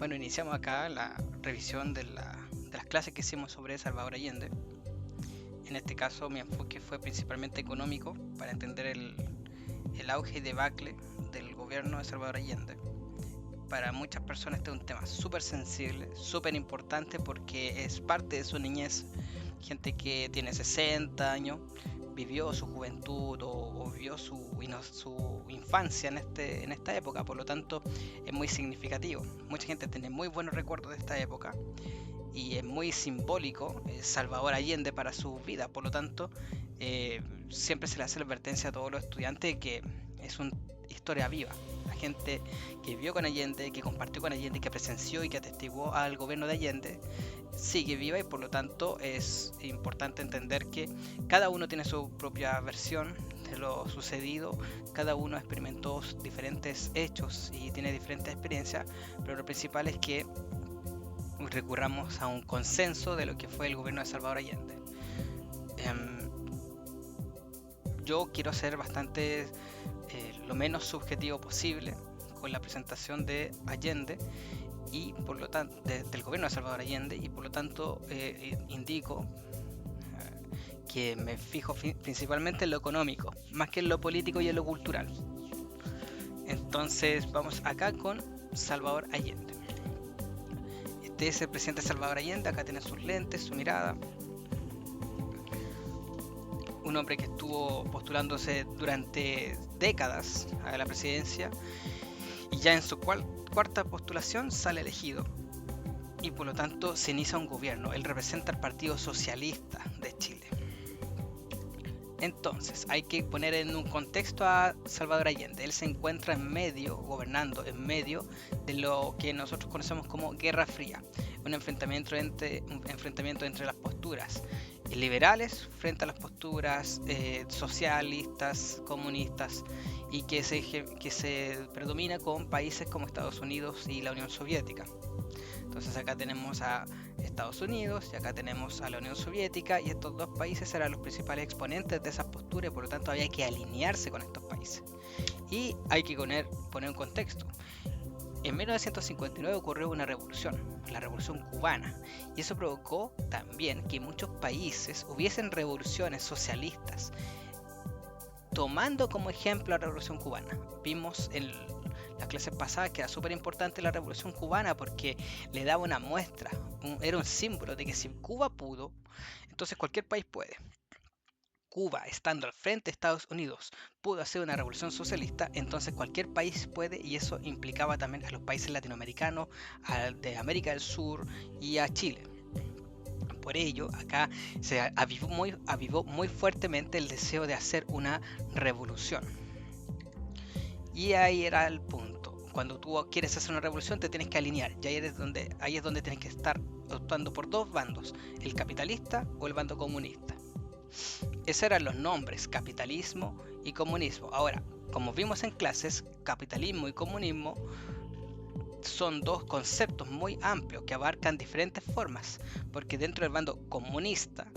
Bueno, iniciamos acá la revisión de las clases que hicimos sobre Salvador Allende. En este caso mi enfoque fue principalmente económico para entender el auge y debacle del gobierno de Salvador Allende. Para muchas personas este es un tema súper sensible, súper importante porque es parte de su niñez. Gente que tiene 60 años vivió su juventud o vivió su infancia en esta época, por lo tanto es muy significativo. Mucha gente tiene muy buenos recuerdos de esta época y es muy simbólico Salvador Allende para su vida, por lo tanto siempre se le hace la advertencia a todos los estudiantes que es una historia viva. La gente que vivió con Allende, que compartió con Allende, que presenció y que atestiguó al gobierno de Allende, sigue viva y por lo tanto es importante entender que cada uno tiene su propia versión de lo sucedido, cada uno experimentó diferentes hechos y tiene diferentes experiencias, pero lo principal es que recurramos a un consenso de lo que fue el gobierno de Salvador Allende. Yo quiero ser bastante lo menos subjetivo posible con la presentación de Allende y por lo tanto del gobierno de Salvador Allende, y por lo tanto indico que me fijo principalmente en lo económico más que en lo político y en lo cultural. Entonces vamos acá con Salvador Allende. Este es el presidente Salvador Allende. Acá tiene sus lentes, su mirada. Un hombre que estuvo postulándose durante décadas a la presidencia y ya en su cuarta postulación sale elegido y por lo tanto se inicia un gobierno. Él representa al Partido Socialista de Chile. Entonces hay que poner en un contexto a Salvador Allende. Él se encuentra en medio, gobernando en medio de lo que nosotros conocemos como Guerra Fría, un enfrentamiento entre las posturas liberales frente a las posturas socialistas, comunistas, y que se predomina con países como Estados Unidos y la Unión Soviética. Entonces acá tenemos a Estados Unidos y acá tenemos a la Unión Soviética, y estos dos países eran los principales exponentes de esas posturas y por lo tanto había que alinearse con estos países. Y hay que poner un contexto. En 1959 ocurrió una revolución, la Revolución Cubana, y eso provocó también que en muchos países hubiesen revoluciones socialistas, tomando como ejemplo la Revolución Cubana. Vimos en las clases pasadas que era súper importante la Revolución Cubana porque le daba una muestra, era un símbolo de que si Cuba pudo, entonces cualquier país puede. Cuba, estando al frente de Estados Unidos, pudo hacer una revolución socialista, entonces cualquier país puede, y eso implicaba también a los países latinoamericanos, de América del Sur y a Chile. Por ello, acá se avivó muy fuertemente el deseo de hacer una revolución. Y ahí era el punto. Cuando tú quieres hacer una revolución te tienes que alinear, y ahí es donde tienes que estar optando por dos bandos, el capitalista o el bando comunista. Esos eran los nombres, capitalismo y comunismo. Ahora, como vimos en clases, capitalismo y comunismo son dos conceptos muy amplios que abarcan diferentes formas, porque dentro del bando comunista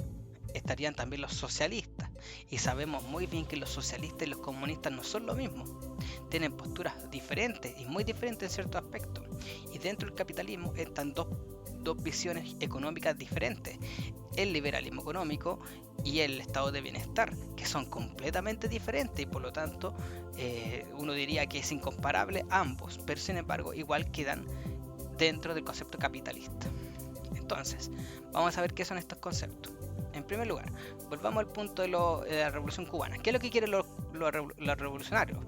estarían también los socialistas, y sabemos muy bien que los socialistas y los comunistas no son lo mismo, tienen posturas diferentes y muy diferentes en ciertos aspectos, y dentro del capitalismo están dos visiones económicas diferentes, el liberalismo económico y el estado de bienestar, que son completamente diferentes y por lo tanto uno diría que es incomparable ambos, pero sin embargo igual quedan dentro del concepto capitalista. Entonces, vamos a ver qué son estos conceptos. En primer lugar, volvamos al punto de la Revolución Cubana. ¿Qué es lo que quieren los revolucionarios?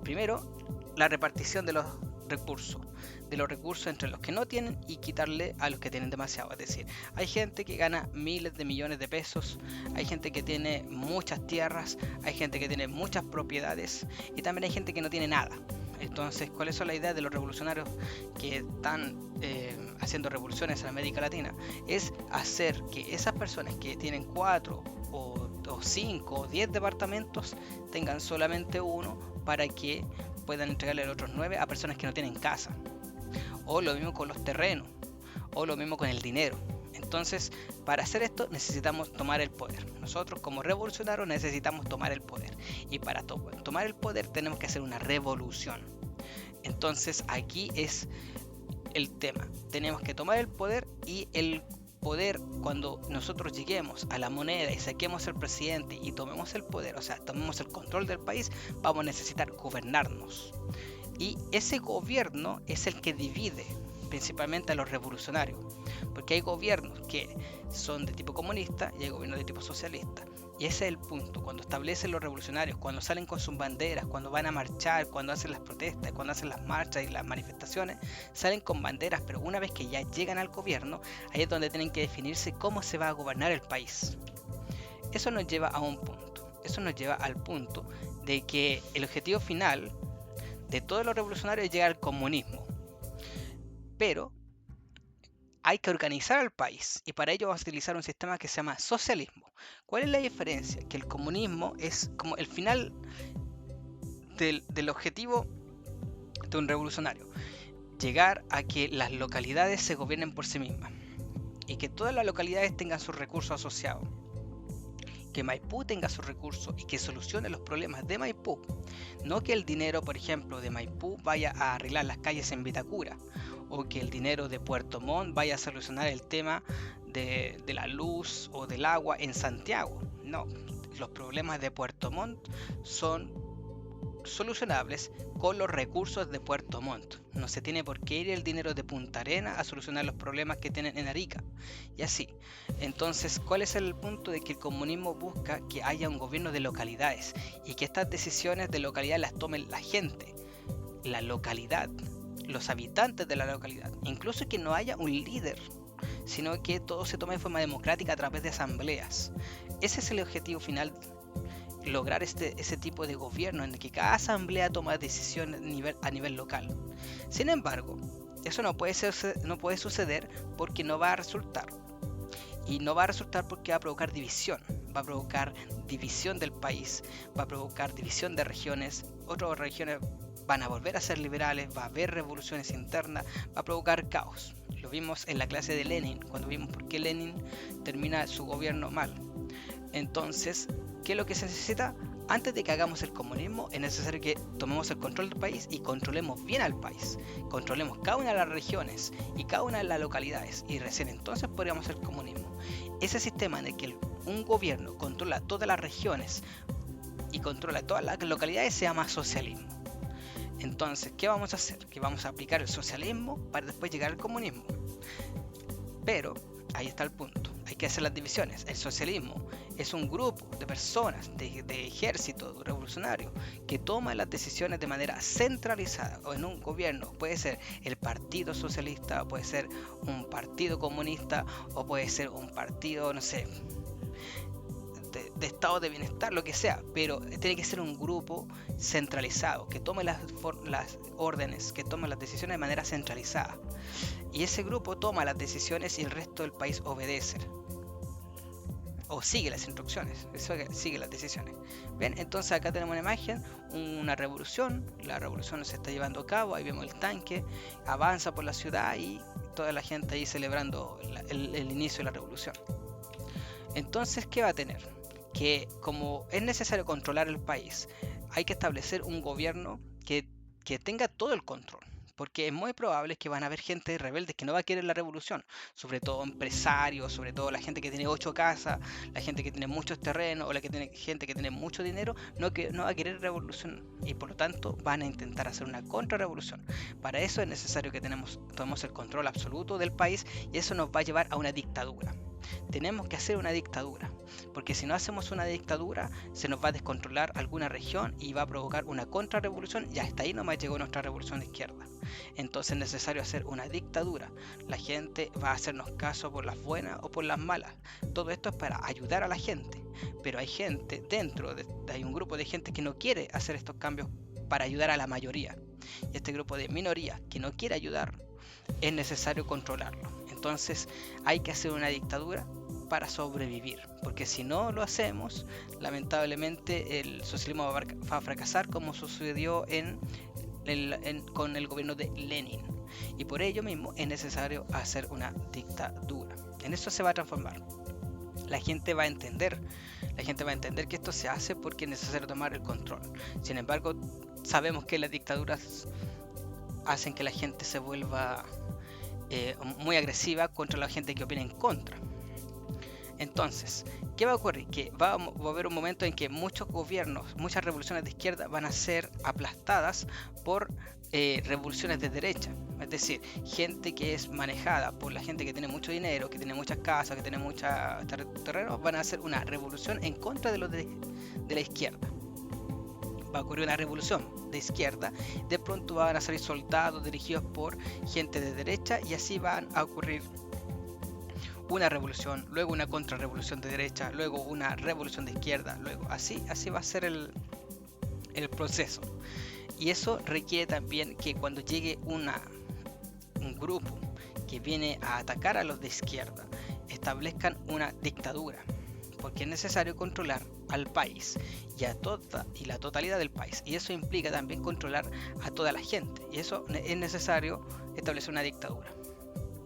Primero, la repartición de los recursos entre los que no tienen y quitarle a los que tienen demasiado. Es decir, hay gente que gana miles de millones de pesos, hay gente que tiene muchas tierras, hay gente que tiene muchas propiedades y también hay gente que no tiene nada. Entonces, ¿cuáles son las ideas de los revolucionarios que están haciendo revoluciones en América Latina? Es hacer que esas personas que tienen 4 o 5 o 10 departamentos tengan solamente uno para que puedan entregarle los otros 9 a personas que no tienen casa. O lo mismo con los terrenos, o lo mismo con el dinero. Entonces, para hacer esto necesitamos tomar el poder. Nosotros como revolucionarios necesitamos tomar el poder. Y para tomar el poder tenemos que hacer una revolución. Entonces aquí es el tema. Tenemos que tomar el poder, y el poder, cuando nosotros lleguemos a la moneda y saquemos al presidente y tomemos el poder, o sea, tomemos el control del país, vamos a necesitar gobernarnos. Y ese gobierno es el que divide principalmente a los revolucionarios, porque hay gobiernos que son de tipo comunista y hay gobiernos de tipo socialista. Y ese es el punto, cuando establecen los revolucionarios, cuando salen con sus banderas, cuando van a marchar, cuando hacen las protestas, cuando hacen las marchas y las manifestaciones, salen con banderas, pero una vez que ya llegan al gobierno, ahí es donde tienen que definirse cómo se va a gobernar el país. Eso nos lleva a un punto, eso nos lleva al punto de que el objetivo final de todos los revolucionarios es llegar al comunismo, pero hay que organizar al país, y para ello vamos a utilizar un sistema que se llama socialismo. ¿Cuál es la diferencia? Que el comunismo es como el final del objetivo de un revolucionario: llegar a que las localidades se gobiernen por sí mismas y que todas las localidades tengan sus recursos asociados, que Maipú tenga sus recursos y que solucione los problemas de Maipú, no que el dinero, por ejemplo, de Maipú vaya a arreglar las calles en Vitacura, o que el dinero de Puerto Montt vaya a solucionar el tema de la luz o del agua en Santiago. No, los problemas de Puerto Montt son solucionables con los recursos de Puerto Montt. No se tiene por qué ir el dinero de Punta Arenas a solucionar los problemas que tienen en Arica, y así. Entonces, ¿cuál es el punto? De que el comunismo busca que haya un gobierno de localidades y que estas decisiones de localidad las tome la gente, la localidad, los habitantes de la localidad, incluso que no haya un líder, sino que todo se tome de forma democrática a través de asambleas. Ese es el objetivo final, lograr ese tipo de gobierno en el que cada asamblea toma decisiones a nivel local. Sin embargo, eso no puede suceder porque no va a resultar. Y no va a resultar porque va a provocar división. Va a provocar división del país, va a provocar división de regiones. Otras regiones van a volver a ser liberales, va a haber revoluciones internas, va a provocar caos. Lo vimos en la clase de Lenin, cuando vimos por qué Lenin termina su gobierno mal. Entonces, ¿qué es lo que se necesita? Antes de que hagamos el comunismo, es necesario que tomemos el control del país y controlemos bien al país. Controlemos cada una de las regiones y cada una de las localidades, y recién entonces podríamos hacer comunismo. Ese sistema en el que un gobierno controla todas las regiones y controla todas las localidades se llama socialismo. Entonces, ¿qué vamos a hacer? Que vamos a aplicar el socialismo para después llegar al comunismo. Pero ahí está el punto, hay que hacer las divisiones. El socialismo es un grupo de personas, de ejército revolucionario, que toma las decisiones de manera centralizada, o en un gobierno puede ser el Partido Socialista, puede ser un partido comunista, o puede ser un partido, no sé, de estado de bienestar, lo que sea, pero tiene que ser un grupo centralizado, que tome las órdenes, que tome las decisiones de manera centralizada. Y ese grupo toma las decisiones y el resto del país obedece o sigue las instrucciones, sigue las decisiones. Bien, entonces acá tenemos una imagen, una revolución, la revolución se está llevando a cabo, ahí vemos el tanque, avanza por la ciudad y toda la gente ahí celebrando el inicio de la revolución. Entonces, ¿qué va a tener? Que como es necesario controlar el país, hay que establecer un gobierno que tenga todo el control, porque es muy probable que van a haber gente rebelde que no va a querer la revolución, sobre todo empresarios, sobre todo la gente que tiene 8 casas, la gente que tiene muchos terrenos, o gente que tiene mucho dinero, no va a querer revolución, y por lo tanto van a intentar hacer una contrarrevolución. Para eso es necesario que tomemos el control absoluto del país, y eso nos va a llevar a una dictadura. Tenemos que hacer una dictadura, porque si no hacemos una dictadura se nos va a descontrolar alguna región y va a provocar una contrarrevolución, y hasta ahí nomás llegó nuestra revolución de izquierda. Entonces es necesario hacer una dictadura. La gente va a hacernos caso por las buenas o por las malas. Todo esto es para ayudar a la gente, pero hay gente hay un grupo de gente que no quiere hacer estos cambios para ayudar a la mayoría, y este grupo de minoría que no quiere ayudar es necesario controlarlo. Entonces hay que hacer una dictadura para sobrevivir, porque si no lo hacemos, lamentablemente el socialismo va a fracasar, como sucedió con el gobierno de Lenin, y por ello mismo es necesario hacer una dictadura. En eso se va a transformar. La gente va a entender que esto se hace porque es necesario tomar el control. Sin embargo, sabemos que las dictaduras hacen que la gente se vuelva muy agresiva contra la gente que opina en contra. Entonces, ¿qué va a ocurrir? Que va a haber un momento en que muchos gobiernos, muchas revoluciones de izquierda van a ser aplastadas por revoluciones de derecha. Es decir, gente que es manejada por la gente que tiene mucho dinero, que tiene muchas casas, que tiene muchos terrenos, van a hacer una revolución en contra de los de la izquierda. Va a ocurrir una revolución de izquierda, de pronto van a salir soldados dirigidos por gente de derecha y así van a ocurrir una revolución, luego una contrarrevolución de derecha, luego una revolución de izquierda, luego así va a ser el proceso. Y eso requiere también que cuando llegue un grupo que viene a atacar a los de izquierda, establezcan una dictadura, porque es necesario controlar al país y la totalidad del país, y eso implica también controlar a toda la gente, y eso es necesario establecer una dictadura.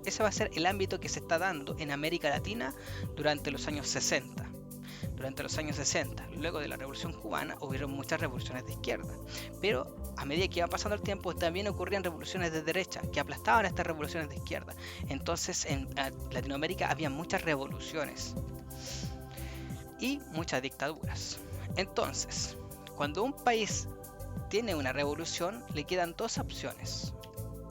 Ese va a ser el ámbito que se está dando en América Latina durante los años 60. Durante los años 60, luego de la Revolución Cubana, hubieron muchas revoluciones de izquierda. Pero a medida que iba pasando el tiempo, también ocurrían revoluciones de derecha que aplastaban a estas revoluciones de izquierda. Entonces en Latinoamérica había muchas revoluciones y muchas dictaduras. Entonces, cuando un país tiene una revolución, le quedan dos opciones.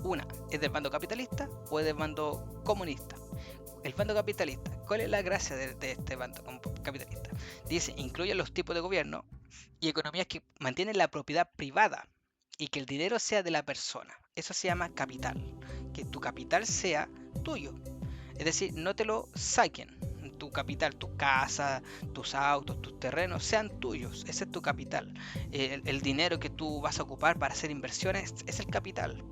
Una es del bando capitalista o es del bando comunista. El bando capitalista, ¿cuál es la gracia de este bando capitalista? Dice, incluye los tipos de gobierno y economías que mantienen la propiedad privada y que el dinero sea de la persona. Eso se llama capital, que tu capital sea tuyo. Es decir, no te lo saquen. Tu capital, tu casa, tus autos, tus terrenos sean tuyos. Ese es tu capital. El dinero que tú vas a ocupar para hacer inversiones es el capital.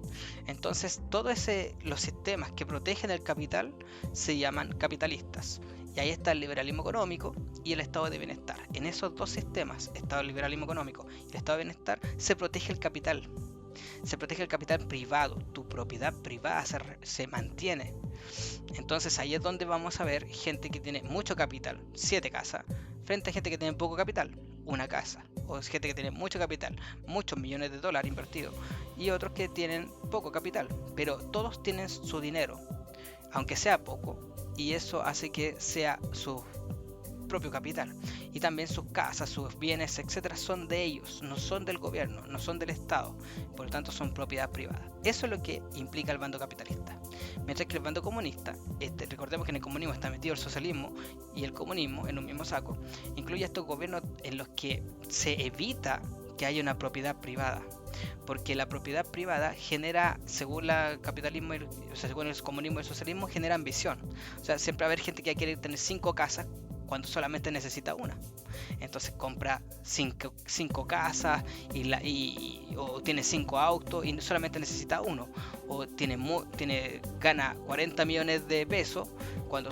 Entonces, todos los sistemas que protegen el capital se llaman capitalistas. Y ahí está el liberalismo económico y el estado de bienestar. En esos dos sistemas, estado del liberalismo económico y el estado de bienestar, se protege el capital. Se protege el capital privado. Tu propiedad privada se mantiene. Entonces ahí es donde vamos a ver gente que tiene mucho capital, 7 casas, frente a gente que tiene poco capital, una casa. O gente que tiene mucho capital, muchos millones de dólares invertidos, y otros que tienen poco capital. Pero todos tienen su dinero, aunque sea poco, y eso hace que sea su propio capital. Y también sus casas, sus bienes, etcétera, son de ellos, no son del gobierno, no son del Estado, por lo tanto son propiedad privada. Eso es lo que implica el bando capitalista. Mientras que el bando comunista, recordemos que en el comunismo está metido el socialismo y el comunismo en un mismo saco, incluye estos gobiernos en los que se evita que haya una propiedad privada, porque la propiedad privada genera, según el capitalismo, según el comunismo y el socialismo, genera ambición. O sea, siempre va a haber gente que quiere tener 5 casas cuando solamente necesita una. Entonces compra 5 casas o tiene 5 autos y solamente necesita uno. O gana 40 millones de pesos cuando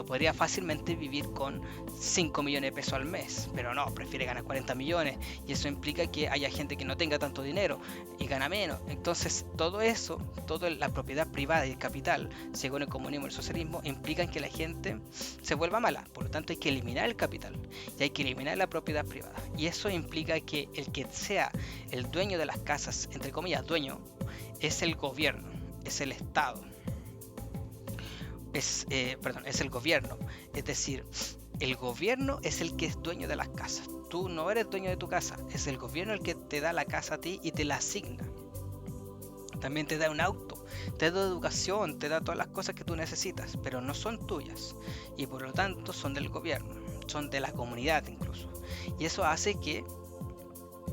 podría fácilmente vivir con 5 millones de pesos al mes. Pero no, prefiere ganar 40 millones y eso implica que haya gente que no tenga tanto dinero y gana menos. Entonces todo eso, toda la propiedad privada y el capital, según el comunismo y el socialismo, implican que la gente se vuelva mala. Por lo tanto hay que eliminar el capital y hay que eliminar la propiedad privada. Y eso implica que el que sea el dueño de las casas, entre comillas dueño, es el gobierno, es el Estado. Es el gobierno. Es decir, el gobierno es el que es dueño de las casas. Tú no eres dueño de tu casa, es el gobierno el que te da la casa a ti y te la asigna. También te da un auto, te da educación, te da todas las cosas que tú necesitas, pero no son tuyas y por lo tanto son del gobierno, son de la comunidad incluso. Y eso hace que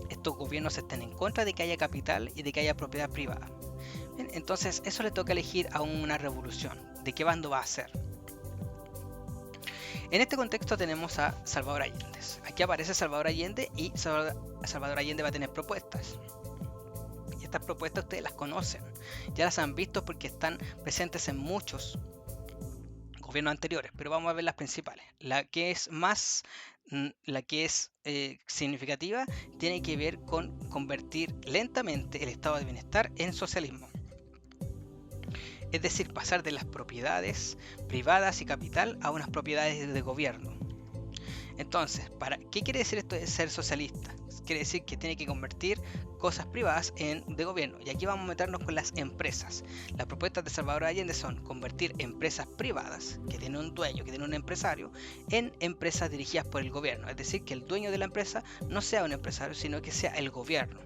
estos gobiernos estén en contra de que haya capital y de que haya propiedad privada. Bien, entonces eso le toca elegir a una revolución. ¿De qué bando va a ser? En este contexto tenemos a Salvador Allende. Aquí aparece Salvador Allende y Salvador Allende va a tener propuestas. Y estas propuestas ustedes las conocen, ya las han visto porque están presentes en muchos gobiernos anteriores, pero vamos a ver las principales. La que es significativa tiene que ver con convertir lentamente el estado de bienestar en socialismo. Es decir, pasar de las propiedades privadas y capital a unas propiedades de gobierno. Entonces, ¿qué quiere decir esto de ser socialista? Quiere decir que tiene que convertir cosas privadas de gobierno. Y aquí vamos a meternos con las empresas. Las propuestas de Salvador Allende son convertir empresas privadas, que tienen un dueño, que tienen un empresario, en empresas dirigidas por el gobierno. Es decir, que el dueño de la empresa no sea un empresario, sino que sea el gobierno.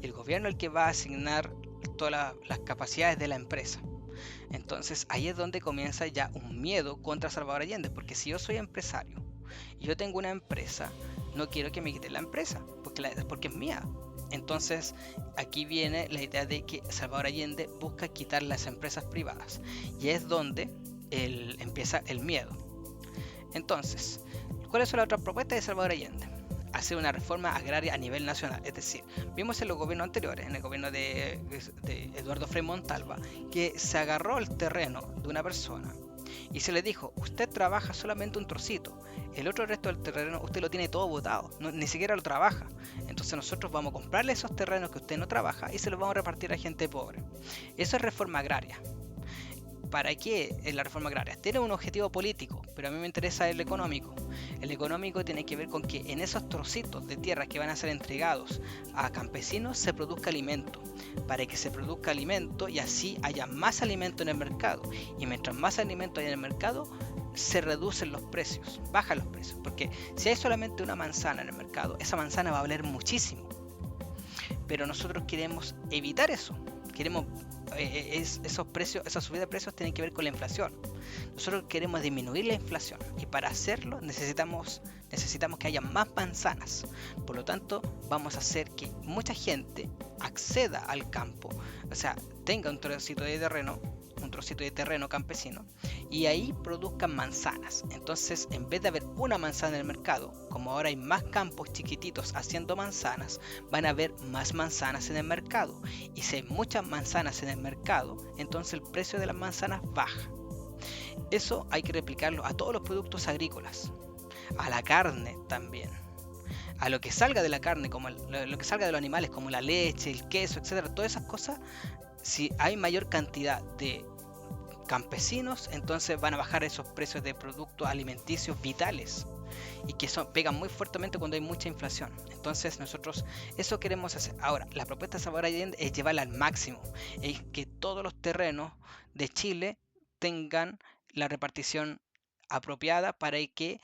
Y el gobierno es el que va a asignar todas las capacidades de la empresa. Entonces ahí es donde comienza ya un miedo contra Salvador Allende, porque si yo soy empresario y yo tengo una empresa, no quiero que me quiten la empresa, porque es mía. Entonces aquí viene la idea de que Salvador Allende busca quitar las empresas privadas, y es donde empieza el miedo. Entonces, ¿cuáles son las otras propuestas de Salvador Allende? Hacer una reforma agraria a nivel nacional. Es decir, vimos en los gobiernos anteriores, en el gobierno de Eduardo Frei Montalva, que se agarró el terreno de una persona y se le dijo: usted trabaja solamente un trocito, el otro resto del terreno usted lo tiene todo botado, ni siquiera lo trabaja. Entonces nosotros vamos a comprarle esos terrenos que usted no trabaja y se los vamos a repartir a gente pobre. Eso es reforma agraria. ¿Para qué es la reforma agraria? Tiene un objetivo político, pero a mí me interesa el económico. El económico tiene que ver con que en esos trocitos de tierra que van a ser entregados a campesinos se produzca alimento, para que se produzca alimento y así haya más alimento en el mercado. Y mientras más alimento hay en el mercado, se reducen los precios, bajan los precios, porque si hay solamente una manzana en el mercado, esa manzana va a valer muchísimo. Pero nosotros queremos evitar eso. Queremos esos precios, esa subida de precios tienen que ver con la inflación. Nosotros queremos disminuir la inflación, y para hacerlo necesitamos que haya más manzanas. Por lo tanto, vamos a hacer que mucha gente acceda al campo, o sea, tenga un trocito de terreno campesino, y ahí produzcan manzanas. Entonces, en vez de haber una manzana en el mercado, como ahora hay más campos chiquititos haciendo manzanas, van a haber más manzanas en el mercado. Y si hay muchas manzanas en el mercado, entonces el precio de las manzanas baja. Eso hay que replicarlo a todos los productos agrícolas, a la carne también, a lo que salga de la carne, como lo que salga de los animales, como la leche, el queso, etcétera. Todas esas cosas, si hay mayor cantidad de campesinos, entonces van a bajar esos precios de productos alimenticios vitales, y que pegan muy fuertemente cuando hay mucha inflación. Entonces nosotros eso queremos hacer. Ahora, la propuesta de Salvador Allende es llevarla al máximo, es que todos los terrenos de Chile tengan la repartición apropiada para que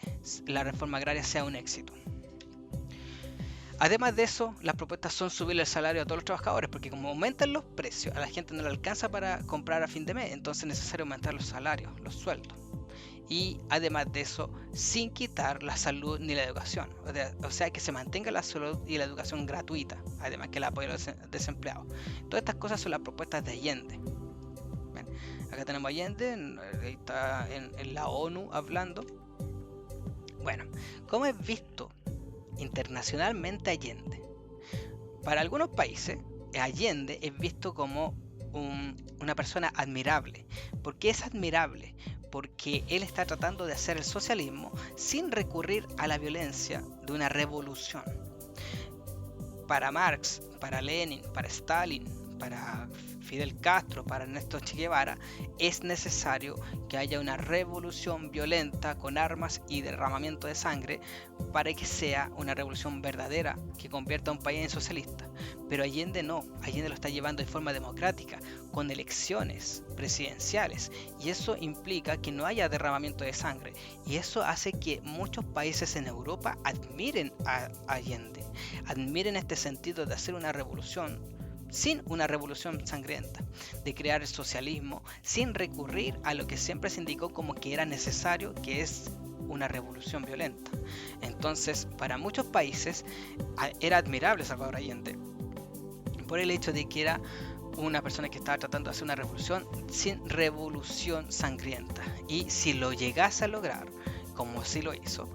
la reforma agraria sea un éxito. Además de eso, las propuestas son subirle el salario a todos los trabajadores, porque como aumentan los precios, a la gente no le alcanza para comprar a fin de mes, entonces es necesario aumentar los salarios, los sueldos. Y además de eso, sin quitar la salud ni la educación. O sea, que se mantenga la salud y la educación gratuita, además que el apoyo a los desempleados. Todas estas cosas son las propuestas de Allende. ¿Ven? Acá tenemos a Allende, ahí está en la ONU hablando. Bueno, ¿cómo es visto internacionalmente Allende? Para algunos países, Allende es visto como una persona admirable. ¿Por qué es admirable? Porque él está tratando de hacer el socialismo sin recurrir a la violencia de una revolución. Para Marx, para Lenin, para Stalin, para Fidel Castro, para Ernesto Che Guevara, es necesario que haya una revolución violenta con armas y derramamiento de sangre para que sea una revolución verdadera que convierta a un país en socialista. Pero Allende no, Allende lo está llevando de forma democrática, con elecciones presidenciales, y eso implica que no haya derramamiento de sangre, y eso hace que muchos países en Europa admiren a Allende, admiren este sentido de hacer una revolución sin una revolución sangrienta, de crear el socialismo sin recurrir a lo que siempre se indicó como que era necesario, que es una revolución violenta. Entonces, para muchos países era admirable Salvador Allende por el hecho de que era una persona que estaba tratando de hacer una revolución sin revolución sangrienta, y si lo llegase a lograr, como sí lo hizo,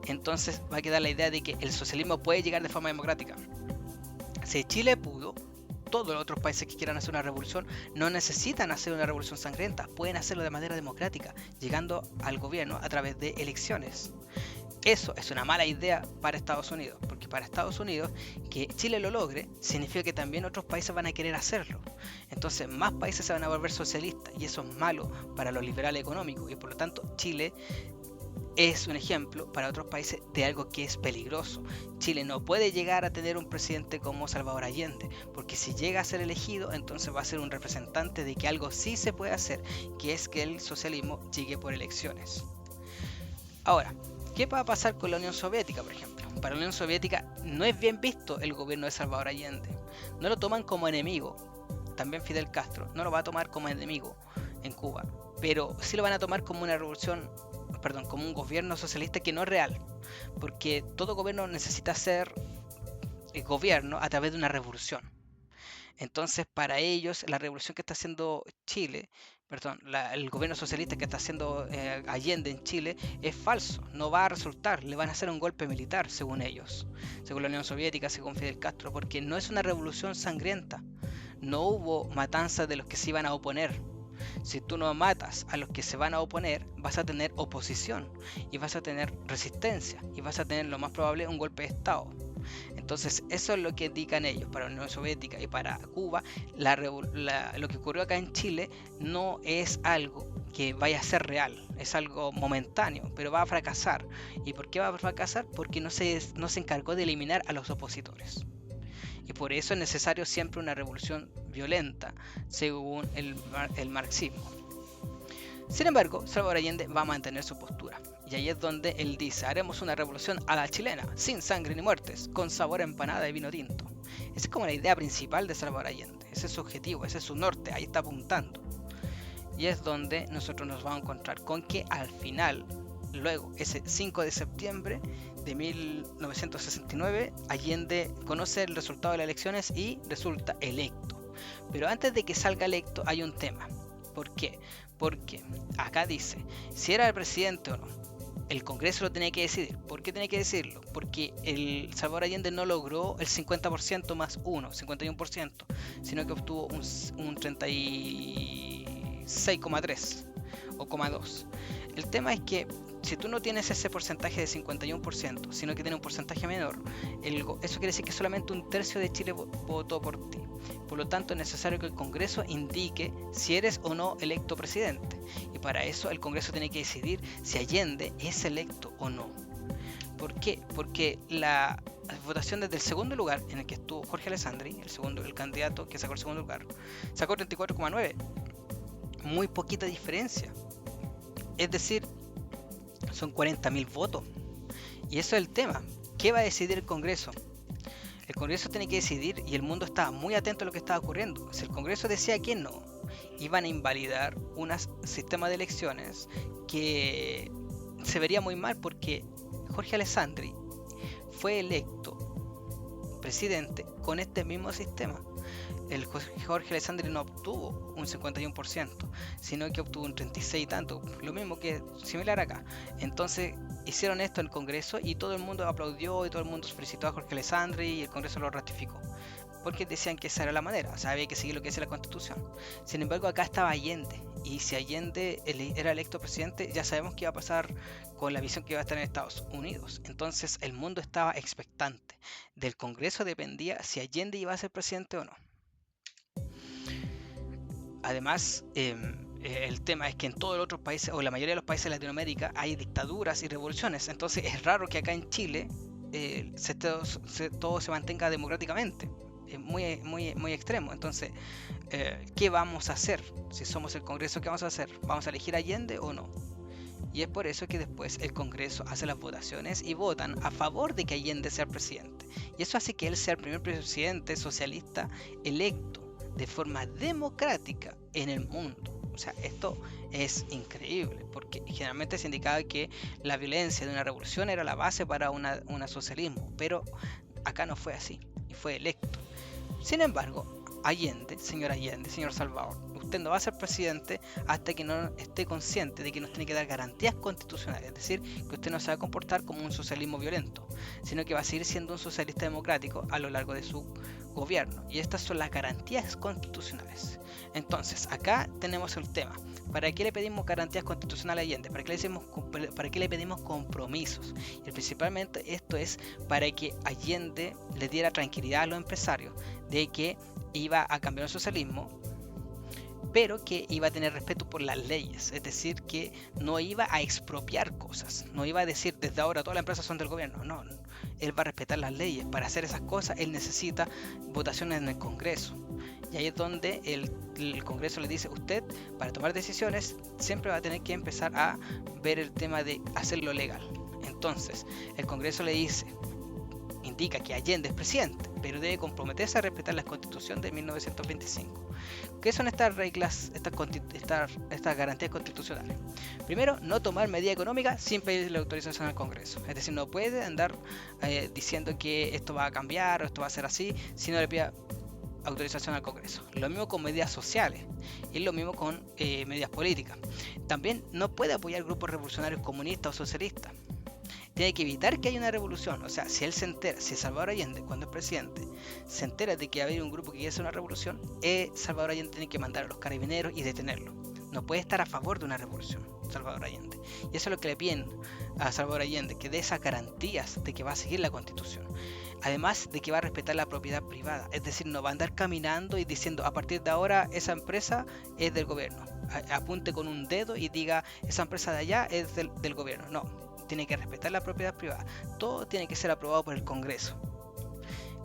entonces va a quedar la idea de que el socialismo puede llegar de forma democrática. Si Chile pudo, todos los otros países que quieran hacer una revolución no necesitan hacer una revolución sangrienta, pueden hacerlo de manera democrática, llegando al gobierno a través de elecciones. Eso es una mala idea para Estados Unidos, porque para Estados Unidos que Chile lo logre significa que también otros países van a querer hacerlo. Entonces más países se van a volver socialistas, y eso es malo para los liberales económicos, y por lo tanto Chile es un ejemplo para otros países de algo que es peligroso. Chile no puede llegar a tener un presidente como Salvador Allende, porque si llega a ser elegido, entonces va a ser un representante de que algo sí se puede hacer, que es que el socialismo llegue por elecciones. Ahora, ¿qué va a pasar con la Unión Soviética, por ejemplo? Para la Unión Soviética no es bien visto el gobierno de Salvador Allende. No lo toman como enemigo. También Fidel Castro no lo va a tomar como enemigo en Cuba, pero sí lo van a tomar como una revolución, perdón, como un gobierno socialista que no es real, porque todo gobierno necesita ser gobierno a través de una revolución. Entonces, para ellos, la revolución que está haciendo Chile, perdón, el gobierno socialista que está haciendo Allende en Chile es falso, no va a resultar, le van a hacer un golpe militar, según ellos, según la Unión Soviética, según Fidel Castro, porque no es una revolución sangrienta, no hubo matanzas de los que se iban a oponer. Si tú no matas a los que se van a oponer, vas a tener oposición y vas a tener resistencia y vas a tener lo más probable un golpe de Estado. Entonces eso es lo que indican ellos para la Unión Soviética y para Cuba. Lo que ocurrió acá en Chile no es algo que vaya a ser real, es algo momentáneo, pero va a fracasar. ¿Y por qué va a fracasar? Porque no se encargó de eliminar a los opositores. Y por eso es necesario siempre una revolución violenta, según el marxismo. Sin embargo, Salvador Allende va a mantener su postura. Y ahí es donde él dice: haremos una revolución a la chilena, sin sangre ni muertes, con sabor a empanada y vino tinto. Esa es como la idea principal de Salvador Allende. Ese es su objetivo, ese es su norte, ahí está apuntando. Y es donde nosotros nos vamos a encontrar con que al final, luego, ese 5 de septiembre de 1969, Allende conoce el resultado de las elecciones y resulta electo. Pero antes de que salga electo hay un tema. ¿Por qué? Porque acá dice, si era el presidente o no, el Congreso lo tenía que decidir. ¿Por qué tenía que decidirlo? Porque el Salvador Allende no logró el 50% más 1, 51%, sino que obtuvo un 36,3 o 2. El tema es que si tú no tienes ese porcentaje de 51%, sino que tienes un porcentaje menor, eso quiere decir que solamente un tercio de Chile votó por ti. Por lo tanto, es necesario que el Congreso indique si eres o no electo presidente. Y para eso el Congreso tiene que decidir si Allende es electo o no. ¿Por qué? Porque la votación desde el segundo lugar, en el que estuvo Jorge Alessandri, el candidato que sacó el segundo lugar, sacó 34,9. Muy poquita diferencia. Es decir, son 40.000 votos. Y eso es el tema. ¿Qué va a decidir el Congreso? El Congreso tiene que decidir, y el mundo estaba muy atento a lo que estaba ocurriendo. Si el Congreso decía que no, iban a invalidar un sistema de elecciones que se vería muy mal, porque Jorge Alessandri fue electo presidente con este mismo sistema. El Jorge Alessandri no obtuvo un 51%, sino que obtuvo un 36 y tanto, lo mismo que similar acá. Entonces hicieron esto en el Congreso y todo el mundo aplaudió y todo el mundo felicitó a Jorge Alessandri y el Congreso lo ratificó, porque decían que esa era la manera, o sea, había que seguir lo que decía la Constitución. Sin embargo, acá estaba Allende, y si Allende era electo presidente, ya sabemos qué iba a pasar con la visión que iba a estar en Estados Unidos. Entonces el mundo estaba expectante. Del Congreso dependía si Allende iba a ser presidente o no. Además, el tema es que en todos los otros países, o la mayoría de los países de Latinoamérica, hay dictaduras y revoluciones. Entonces es raro que acá en Chile todo se mantenga democráticamente. Es muy extremo. Entonces, ¿qué vamos a hacer? Si somos el Congreso, ¿qué vamos a hacer? ¿Vamos a elegir a Allende o no? Y es por eso que después el Congreso hace las votaciones y votan a favor de que Allende sea presidente. Y eso hace que él sea el primer presidente socialista electo de forma democrática en el mundo. O sea, esto es increíble, porque generalmente se indicaba que la violencia de una revolución era la base para un socialismo, pero acá no fue así, y fue electo. Sin embargo, Allende, señor Salvador, usted no va a ser presidente hasta que no esté consciente de que nos tiene que dar garantías constitucionales, es decir, que usted no se va a comportar como un socialismo violento, sino que va a seguir siendo un socialista democrático a lo largo de su gobierno, y estas son las garantías constitucionales. Entonces, acá tenemos el tema. ¿Para qué le pedimos garantías constitucionales a Allende? ¿Para qué le pedimos compromisos? Y principalmente esto es para que Allende le diera tranquilidad a los empresarios de que iba a cambiar el socialismo pero que iba a tener respeto por las leyes, es decir, que no iba a expropiar cosas, no iba a decir desde ahora todas las empresas son del gobierno, no, él va a respetar las leyes. Para hacer esas cosas él necesita votaciones en el Congreso, y ahí es donde el Congreso le dice, usted para tomar decisiones siempre va a tener que empezar a ver el tema de hacerlo legal. Entonces el Congreso le dice, indica que Allende es presidente, pero debe comprometerse a respetar la Constitución de 1925. ¿Qué son estas reglas, estas garantías constitucionales? Primero, no tomar medida económica sin pedirle autorización al Congreso. Es decir, no puede andar diciendo que esto va a cambiar o esto va a ser así si no le pida autorización al Congreso. Lo mismo con medidas sociales y lo mismo con medidas políticas. También no puede apoyar grupos revolucionarios comunistas o socialistas. Tiene que evitar que haya una revolución. O sea, si él se entera, si Salvador Allende, cuando es presidente, se entera de que va a haber un grupo que quiere hacer una revolución, Salvador Allende tiene que mandar a los carabineros y detenerlo. No puede estar a favor de una revolución, Salvador Allende. Y eso es lo que le piden a Salvador Allende, que dé esas garantías de que va a seguir la Constitución. Además de que va a respetar la propiedad privada. Es decir, no va a andar caminando y diciendo, a partir de ahora esa empresa es del gobierno. Apunte con un dedo y diga, esa empresa de allá es del gobierno. No. Tiene que respetar la propiedad privada. Todo tiene que ser aprobado por el Congreso.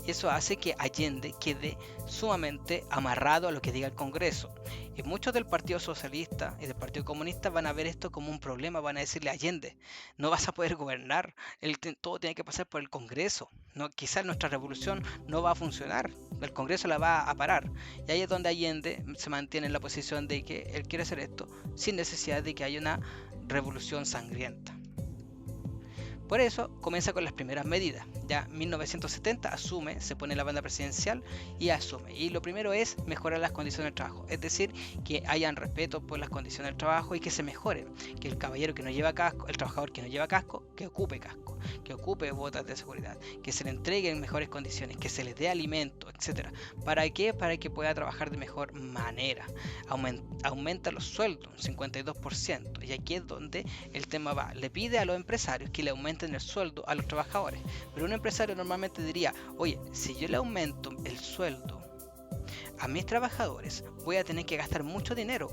Y eso hace que Allende quede sumamente amarrado a lo que diga el Congreso. Y muchos del Partido Socialista y del Partido Comunista van a ver esto como un problema. Van a decirle a Allende, no vas a poder gobernar. Todo tiene que pasar por el Congreso. No, quizás nuestra revolución no va a funcionar. El Congreso la va a parar. Y ahí es donde Allende se mantiene en la posición de que él quiere hacer esto sin necesidad de que haya una revolución sangrienta. Por eso comienza con las primeras medidas. Ya en 1970 se pone la banda presidencial y asume. Y lo primero es mejorar las condiciones de trabajo. Es decir, que hayan respeto por las condiciones del trabajo y que se mejore. Que el caballero que no lleva casco, el trabajador que no lleva casco, que ocupe botas de seguridad, que se le entreguen mejores condiciones, que se le dé alimento, etc. ¿Para qué? Para que pueda trabajar de mejor manera. Aumenta los sueldos un 52%. Y aquí es donde el tema va. Le pide a los empresarios que le aumenten el sueldo a los trabajadores, pero un empresario normalmente diría, oye, si yo le aumento el sueldo a mis trabajadores, voy a tener que gastar mucho dinero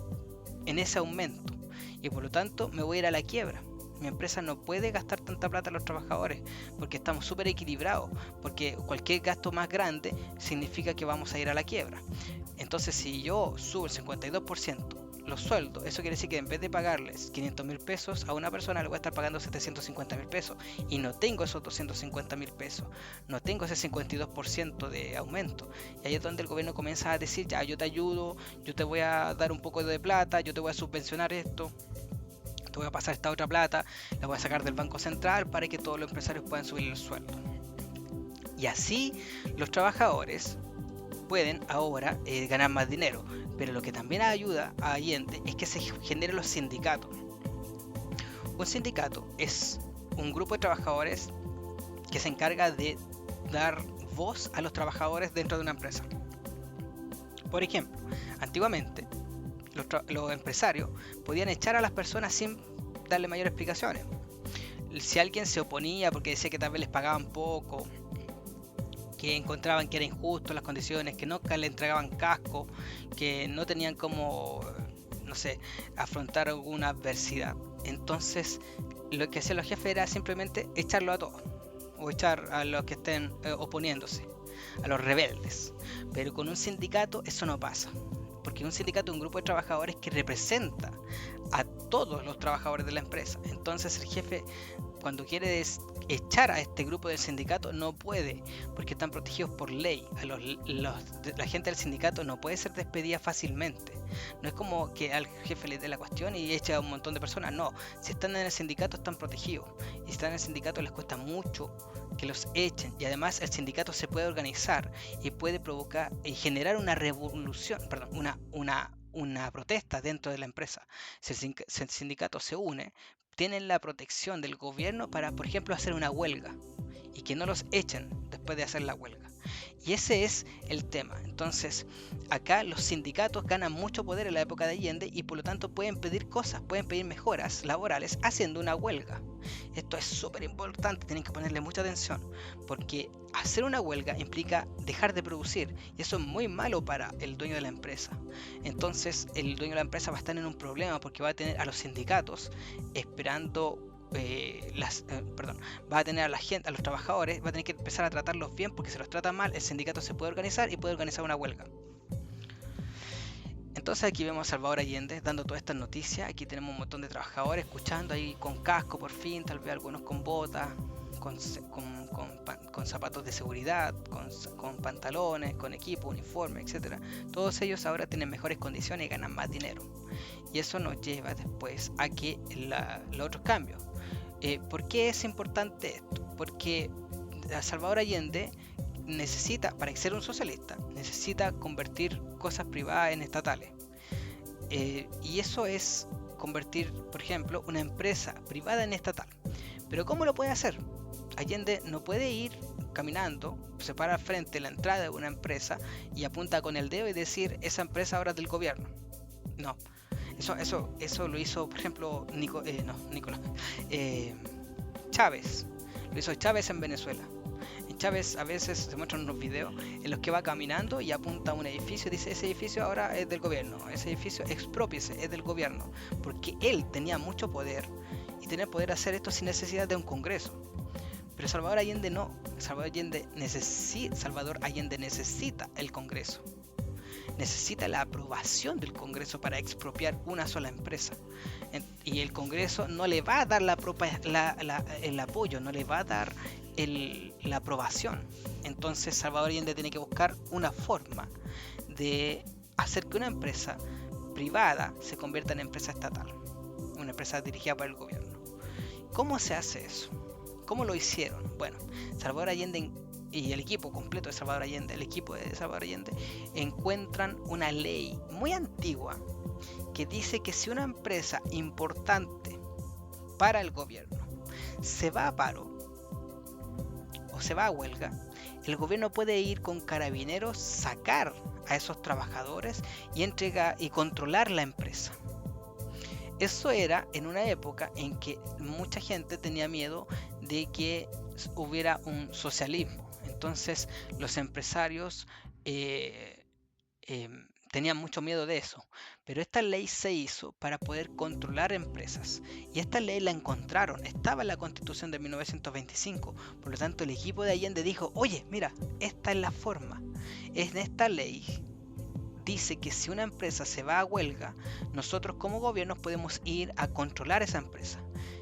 en ese aumento y por lo tanto me voy a ir a la quiebra. Mi empresa no puede gastar tanta plata a los trabajadores porque estamos súper equilibrados, porque cualquier gasto más grande significa que vamos a ir a la quiebra. Entonces si yo subo el 52% los sueldos, eso quiere decir que en vez de pagarles 500.000 pesos a una persona, le voy a estar pagando 750.000 pesos y no tengo esos 250.000 pesos, no tengo ese 52% de aumento. Y ahí es donde el gobierno comienza a decir, ya, yo te ayudo, yo te voy a dar un poco de plata, yo te voy a subvencionar esto, te voy a pasar esta otra plata, la voy a sacar del Banco Central para que todos los empresarios puedan subir el sueldo. Y así los trabajadores pueden ahora ganar más dinero. Pero lo que también ayuda a Allende es que se generen los sindicatos. Un sindicato es un grupo de trabajadores que se encarga de dar voz a los trabajadores dentro de una empresa. Por ejemplo, antiguamente los empresarios podían echar a las personas sin darle mayores explicaciones. Si alguien se oponía porque decía que tal vez les pagaban poco, que encontraban que era injusto las condiciones, que no le entregaban casco, que no tenían como, no sé, afrontar alguna adversidad. Entonces, lo que hacían los jefes era simplemente echarlo a todos, o echar a los que estén oponiéndose, a los rebeldes. Pero con un sindicato eso no pasa, porque un sindicato es un grupo de trabajadores que representa a todos los trabajadores de la empresa. Entonces el jefe, cuando quiere echar a este grupo del sindicato, no puede, porque están protegidos por ley. La gente del sindicato no puede ser despedida fácilmente. No es como que al jefe le dé la cuestión y eche a un montón de personas. No, si están en el sindicato están protegidos. Y si están en el sindicato les cuesta mucho que los echen. Y además el sindicato se puede organizar y puede provocar y generar una revolución, una protesta dentro de la empresa. Si el sindicato se une, tienen la protección del gobierno para, por ejemplo, hacer una huelga y que no los echen después de hacer la huelga. Y ese es el tema. Entonces, acá los sindicatos ganan mucho poder en la época de Allende y por lo tanto pueden pedir cosas, pueden pedir mejoras laborales haciendo una huelga. Esto es súper importante, tienen que ponerle mucha atención, porque hacer una huelga implica dejar de producir, y eso es muy malo para el dueño de la empresa. Entonces el dueño de la empresa va a estar en un problema porque va a tener a los sindicatos esperando va a tener a la gente, a los trabajadores, va a tener que empezar a tratarlos bien, porque si los trata mal, el sindicato se puede organizar y puede organizar una huelga. Entonces aquí vemos a Salvador Allende dando todas estas noticias. Aquí tenemos un montón de trabajadores escuchando ahí con casco por fin, tal vez algunos con botas, con zapatos de seguridad, con pantalones, con equipo, uniforme, etc. Todos ellos ahora tienen mejores condiciones y ganan más dinero. Y eso nos lleva después a que los otros cambios. ¿Por qué es importante esto? Porque Salvador Allende necesita, para ser un socialista, necesita convertir cosas privadas en estatales. Y eso es convertir, por ejemplo, una empresa privada en estatal. Pero ¿cómo lo puede hacer? Allende no puede ir caminando, se para frente a la entrada de una empresa y apunta con el dedo y decir, esa empresa ahora es del gobierno. No. Eso lo hizo, por ejemplo, Chávez. Lo hizo Chávez en Venezuela. Chávez a veces se muestran unos videos en los que va caminando y apunta a un edificio y dice, ese edificio ahora es del gobierno, ese edificio exprópiese, es del gobierno, porque él tenía mucho poder y tenía poder hacer esto sin necesidad de un congreso. Pero Salvador Allende no, Salvador Allende necesita el congreso, necesita la aprobación del Congreso para expropiar una sola empresa. Y el Congreso no le va a dar el apoyo, no le va a dar la aprobación. Entonces Salvador Allende tiene que buscar una forma de hacer que una empresa privada se convierta en empresa estatal, una empresa dirigida por el gobierno. ¿Cómo se hace eso? ¿Cómo lo hicieron? Bueno, Salvador Allende y el equipo completo de Salvador Allende, encuentran una ley muy antigua que dice que si una empresa importante para el gobierno se va a paro o se va a huelga, el gobierno puede ir con carabineros, sacar a esos trabajadores y entregar y controlar la empresa. Eso era en una época en que mucha gente tenía miedo de que hubiera un socialismo. Entonces los empresarios tenían mucho miedo de eso. Pero esta ley se hizo para poder controlar empresas. Y esta ley la encontraron, estaba en la Constitución de 1925. Por lo tanto el equipo de Allende dijo, oye, mira, esta es la forma. En esta ley dice que si una empresa se va a huelga, nosotros como gobierno podemos ir a controlar esa empresa.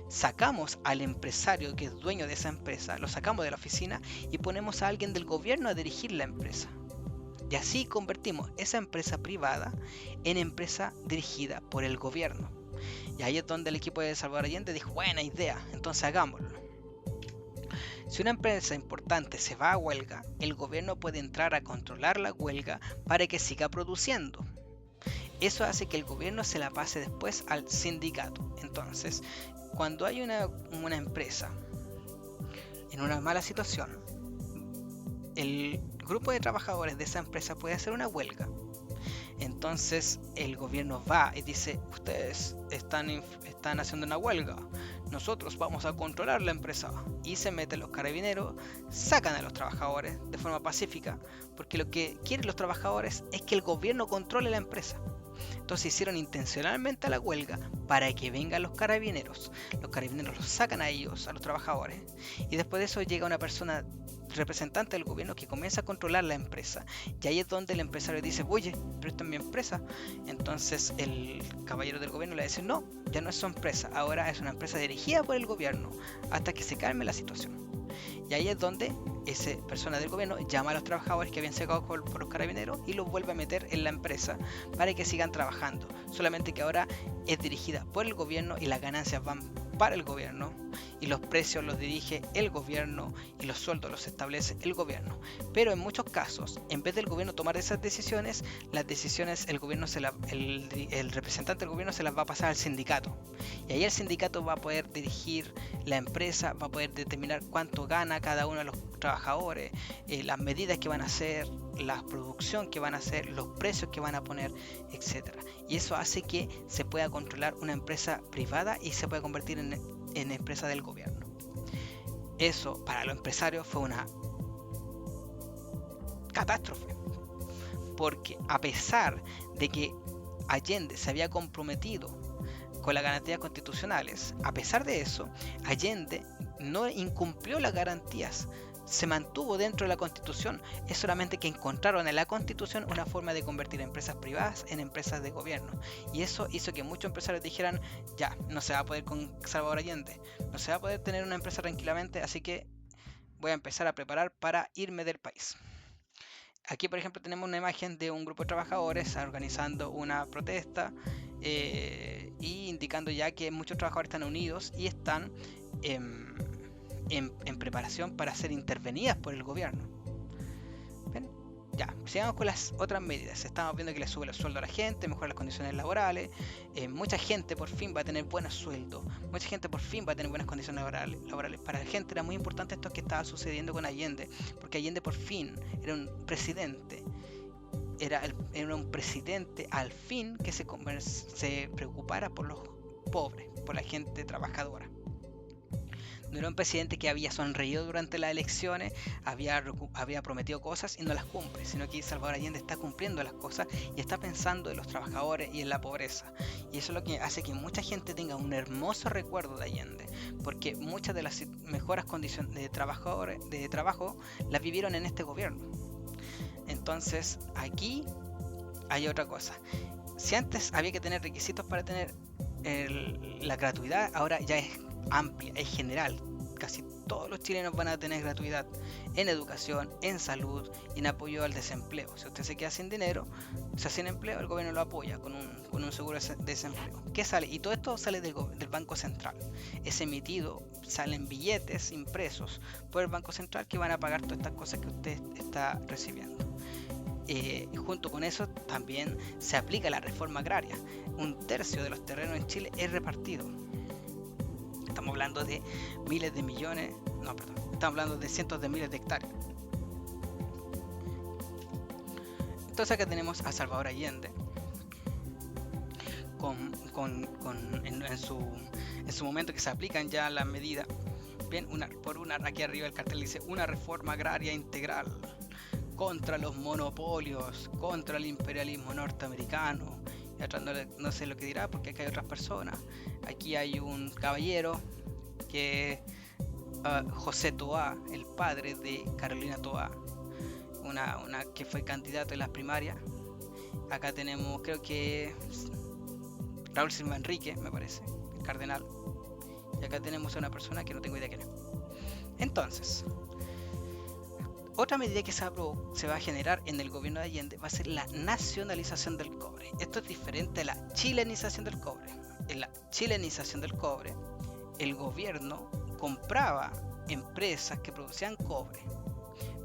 Sacamos al empresario que es dueño de esa empresa, lo sacamos de la oficina y ponemos a alguien del gobierno a dirigir la empresa. Y así convertimos esa empresa privada en empresa dirigida por el gobierno. Y ahí es donde el equipo de Salvador Allende dijo, buena idea, entonces hagámoslo. Si una empresa importante se va a huelga, el gobierno puede entrar a controlar la huelga para que siga produciendo. Eso hace que el gobierno se la pase después al sindicato. Entonces, cuando hay una empresa en una mala situación, el grupo de trabajadores de esa empresa puede hacer una huelga. Entonces el gobierno va y dice, ustedes están haciendo una huelga, nosotros vamos a controlar la empresa. Y se meten los carabineros, sacan a los trabajadores de forma pacífica, porque lo que quieren los trabajadores es que el gobierno controle la empresa. Entonces hicieron intencionalmente la huelga para que vengan los carabineros. Los carabineros los sacan a ellos, a los trabajadores, y después de eso llega una persona representante del gobierno que comienza a controlar la empresa. Y ahí es donde el empresario dice, oye, pero esta es mi empresa. Entonces el caballero del gobierno le dice, no, ya no es su empresa, ahora es una empresa dirigida por el gobierno, hasta que se calme la situación. Y ahí es donde esa persona del gobierno llama a los trabajadores que habían sacado por los carabineros y los vuelve a meter en la empresa para que sigan trabajando. Solamente que ahora es dirigida por el gobierno y las ganancias van para el gobierno y los precios los dirige el gobierno y los sueldos los establece el gobierno. Pero en muchos casos, en vez del gobierno tomar esas decisiones, las decisiones el representante del gobierno se las va a pasar al sindicato. Y ahí el sindicato va a poder dirigir la empresa, va a poder determinar cuánto gana cada uno de los trabajadores, las medidas que van a hacer, la producción que van a hacer, los precios que van a poner, etc. Y eso hace que se pueda controlar una empresa privada y se pueda convertir en en empresas del gobierno. Eso para los empresarios fue una catástrofe, porque a pesar de que Allende se había comprometido con las garantías constitucionales, a pesar de eso, Allende no incumplió las garantías, se mantuvo dentro de la Constitución. Es solamente que encontraron en la Constitución una forma de convertir empresas privadas en empresas de gobierno, y eso hizo que muchos empresarios dijeran: ya, no se va a poder con Salvador Allende, no se va a poder tener una empresa tranquilamente, así que voy a empezar a preparar para irme del país. Aquí, por ejemplo, tenemos una imagen de un grupo de trabajadores organizando una protesta y indicando ya que muchos trabajadores están unidos y están en preparación para ser intervenidas por el gobierno. ¿Ven? Ya, sigamos con las otras medidas. Estamos viendo que le sube el sueldo a la gente, mejora las condiciones laborales. Mucha gente por fin va a tener buenos sueldos. Mucha gente por fin va a tener buenas condiciones laborales. Para la gente era muy importante esto que estaba sucediendo con Allende, porque Allende por fin era un presidente. Era un presidente al fin que se preocupara por los pobres, por la gente trabajadora. No era un presidente que había sonreído durante las elecciones, había prometido cosas y no las cumple, sino que Salvador Allende está cumpliendo las cosas y está pensando en los trabajadores y en la pobreza. Y eso es lo que hace que mucha gente tenga un hermoso recuerdo de Allende, porque muchas de las mejores condiciones de trabajo las vivieron en este gobierno. Entonces, aquí hay otra cosa. Si antes había que tener requisitos para tener la gratuidad, ahora ya es amplia, es general. Casi todos los chilenos van a tener gratuidad en educación, en salud y en apoyo al desempleo. Si usted se queda sin dinero, se hace sin empleo, el gobierno lo apoya con un seguro de desempleo. ¿Qué sale? Y todo esto sale del Banco Central. Es emitido, salen billetes impresos por el Banco Central que van a pagar todas estas cosas que usted está recibiendo. Junto con eso también se aplica la reforma agraria. 1/3 de los terrenos en Chile es repartido. Estamos hablando de miles de millones, estamos hablando de cientos de miles de hectáreas. Entonces acá tenemos a Salvador Allende en su momento que se aplican ya las medidas. Bien, aquí arriba el cartel dice: una reforma agraria integral contra los monopolios, contra el imperialismo norteamericano. Y atrás no sé lo que dirá, porque aquí hay otras personas. Aquí hay un caballero que José Toá, el padre de Carolina Toá, una que fue candidato en las primarias. Acá tenemos, creo que Raúl Silva Enrique, me parece, el cardenal. Y acá tenemos a una persona que no tengo idea quién es. Entonces, otra medida que se va a generar en el gobierno de Allende va a ser la nacionalización del cobre. Esto es diferente a la chilenización del cobre. En la chilenización del cobre, el gobierno compraba empresas que producían cobre,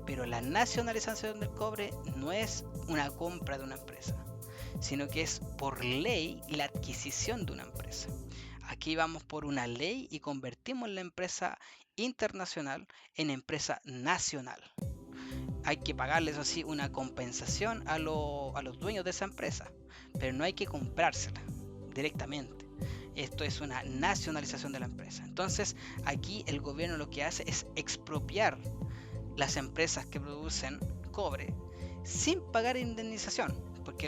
pero la nacionalización del cobre no es una compra de una empresa, sino que es por ley la adquisición de una empresa. Aquí vamos por una ley y convertimos la empresa internacional en empresa nacional. Hay que pagarles así una compensación a los dueños de esa empresa, pero no hay que comprársela directamente. Esto es una nacionalización de la empresa. Entonces aquí el gobierno lo que hace es expropiar las empresas que producen cobre sin pagar indemnización, porque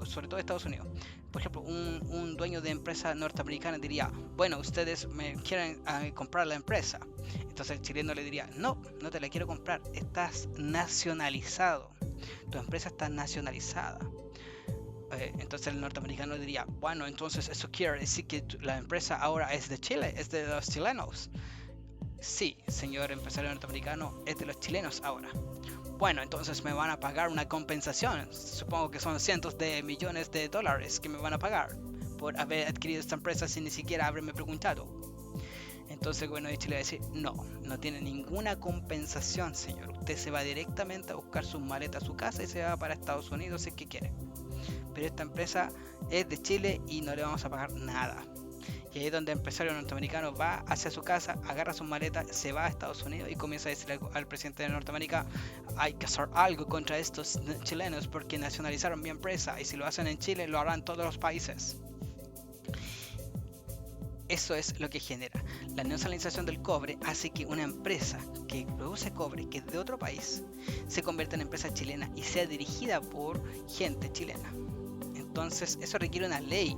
sobre todo Estados Unidos. Por ejemplo, un dueño de empresa norteamericana diría: bueno, ustedes me quieren comprar la empresa. Entonces el chileno le diría: no te la quiero comprar, estás nacionalizado, tu empresa está nacionalizada. Entonces el norteamericano diría: bueno, entonces eso quiere decir que la empresa ahora es de Chile, es de los chilenos. Sí, señor empresario norteamericano, es de los chilenos ahora. Bueno, entonces me van a pagar una compensación. Supongo que son cientos de millones de dólares que me van a pagar por haber adquirido esta empresa sin ni siquiera haberme preguntado. Entonces el gobierno de Chile va a decir: no tiene ninguna compensación, señor. Usted se va directamente a buscar sus maletas a su casa y se va para Estados Unidos si es que quiere. Pero esta empresa es de Chile y no le vamos a pagar nada. Y ahí es donde el empresario norteamericano va hacia su casa, agarra sus maletas, se va a Estados Unidos y comienza a decirle al presidente de Norteamérica: hay que hacer algo contra estos chilenos porque nacionalizaron mi empresa, y si lo hacen en Chile lo harán todos los países. Eso es lo que genera. La nacionalización del cobre hace que una empresa que produce cobre, que es de otro país, se convierta en empresa chilena y sea dirigida por gente chilena. Entonces eso requiere una ley,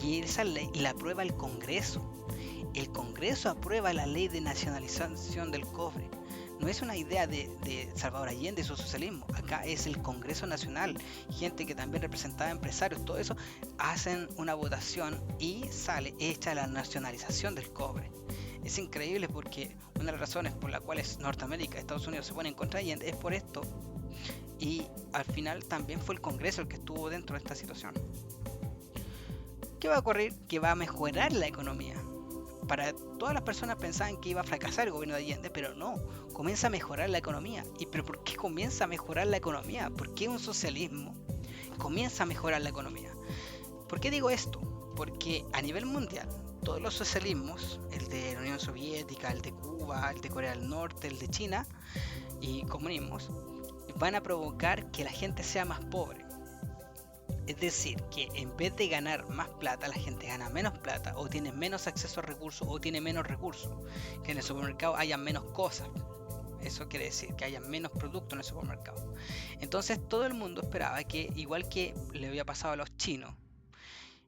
y esa ley la aprueba el Congreso. El Congreso aprueba la ley de nacionalización del cobre. No es una idea de Salvador Allende y su socialismo. Acá es el Congreso Nacional, gente que también representaba empresarios, todo eso, hacen una votación y sale hecha la nacionalización del cobre. Es increíble porque una de las razones por las cuales Norteamérica, Estados Unidos se ponen contra Allende es por esto. Y al final también fue el Congreso el que estuvo dentro de esta situación. ¿Qué va a ocurrir? Que va a mejorar la economía. Para todas las personas pensaban que iba a fracasar el gobierno de Allende, pero no, comienza a mejorar la economía. ¿Pero por qué comienza a mejorar la economía? ¿Por qué un socialismo comienza a mejorar la economía? ¿Por qué digo esto? Porque a nivel mundial, todos los socialismos, el de la Unión Soviética, el de Cuba, el de Corea del Norte, el de China y comunismos, van a provocar que la gente sea más pobre. Es decir, que en vez de ganar más plata, la gente gana menos plata, o tiene menos acceso a recursos, o tiene menos recursos. Que en el supermercado haya menos cosas. Eso quiere decir que haya menos productos en el supermercado. Entonces todo el mundo esperaba que, igual que le había pasado a los chinos,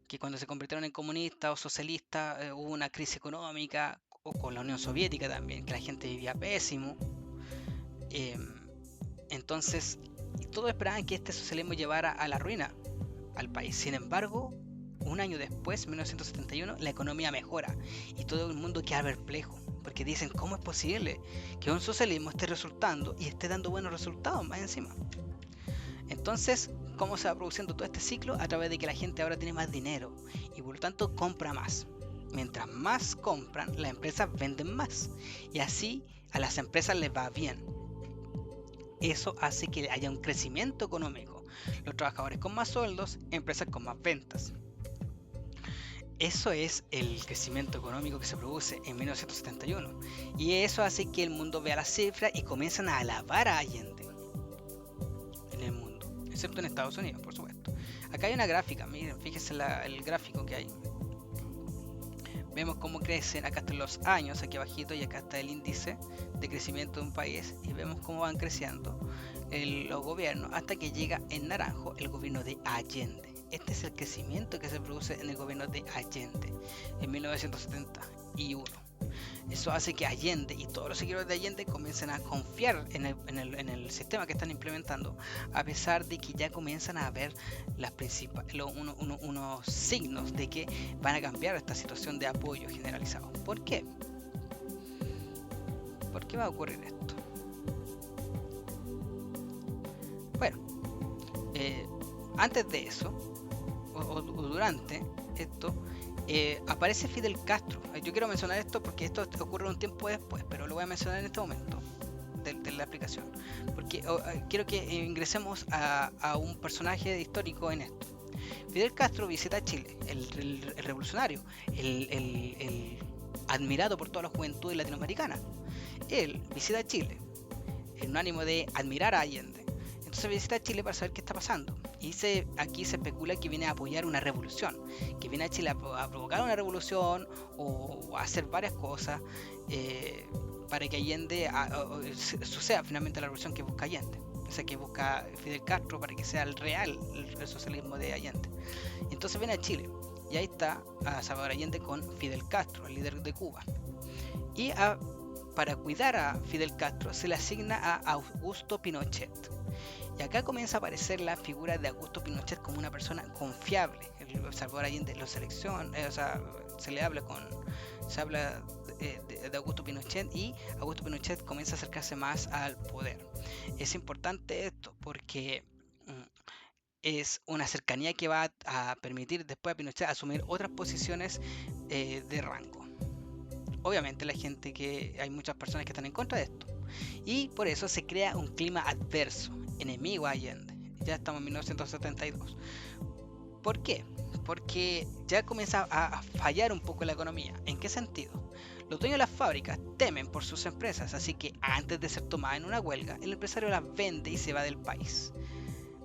que cuando se convirtieron en comunistas o socialistas hubo una crisis económica, o con la Unión Soviética también, que la gente vivía pésimo. Entonces todos esperaban que este socialismo llevara a la ruina al país. Sin embargo, un año después, 1971, la economía mejora y todo el mundo queda perplejo, porque dicen, ¿cómo es posible que un socialismo esté resultando y esté dando buenos resultados más encima? Entonces, ¿cómo se va produciendo todo este ciclo? A través de que la gente ahora tiene más dinero y por lo tanto compra más. Mientras más compran, las empresas venden más y así a las empresas les va bien. Eso hace que haya un crecimiento económico. Los trabajadores con más sueldos, empresas con más ventas. Eso es el crecimiento económico que se produce en 1971. Y eso hace que el mundo vea las cifras y comienzan a alabar a Allende. En el mundo. Excepto en Estados Unidos, por supuesto. Acá hay una gráfica, miren, fíjense el gráfico que hay. Vemos cómo crecen, acá están los años, aquí abajito, y acá está el índice de crecimiento de un país, y vemos cómo van creciendo los gobiernos hasta que llega en naranjo el gobierno de Allende. Este es el crecimiento que se produce en el gobierno de Allende en 1971. Eso hace que Allende y todos los seguidores de Allende comiencen a confiar en el sistema que están implementando, a pesar de que ya comienzan a ver unos signos de que van a cambiar esta situación de apoyo generalizado. ¿Por qué? ¿Por qué va a ocurrir esto? Bueno, antes de eso, o durante esto, aparece Fidel Castro. Yo quiero mencionar esto porque esto ocurre un tiempo después, pero lo voy a mencionar en este momento de la aplicación, porque quiero que ingresemos a un personaje histórico en esto. Fidel Castro visita Chile, el revolucionario, el admirado por toda la juventud latinoamericana. Él visita Chile en un ánimo de admirar a Allende. Entonces visita Chile para saber qué está pasando. Y aquí se especula que viene a apoyar una revolución, que viene a Chile a provocar una revolución o a hacer varias cosas para que Allende suceda finalmente la revolución que busca Allende. O sea, que busca Fidel Castro para que sea el real el socialismo de Allende. Entonces viene a Chile y ahí está a Salvador Allende con Fidel Castro, el líder de Cuba. Y para cuidar a Fidel Castro se le asigna a Augusto Pinochet. Y acá comienza a aparecer la figura de Augusto Pinochet como una persona confiable. El Salvador Allende lo selecciona, se habla de Augusto Pinochet, y Augusto Pinochet comienza a acercarse más al poder. Es importante esto porque es una cercanía que va a permitir después a Pinochet asumir otras posiciones de rango. Obviamente hay muchas personas que están en contra de esto, y por eso se crea un clima adverso, enemigo a Allende. Ya estamos en 1972. ¿Por qué? Porque ya comienza a fallar un poco la economía. ¿En qué sentido? Los dueños de las fábricas temen por sus empresas, así que antes de ser tomada en una huelga, el empresario las vende y se va del país.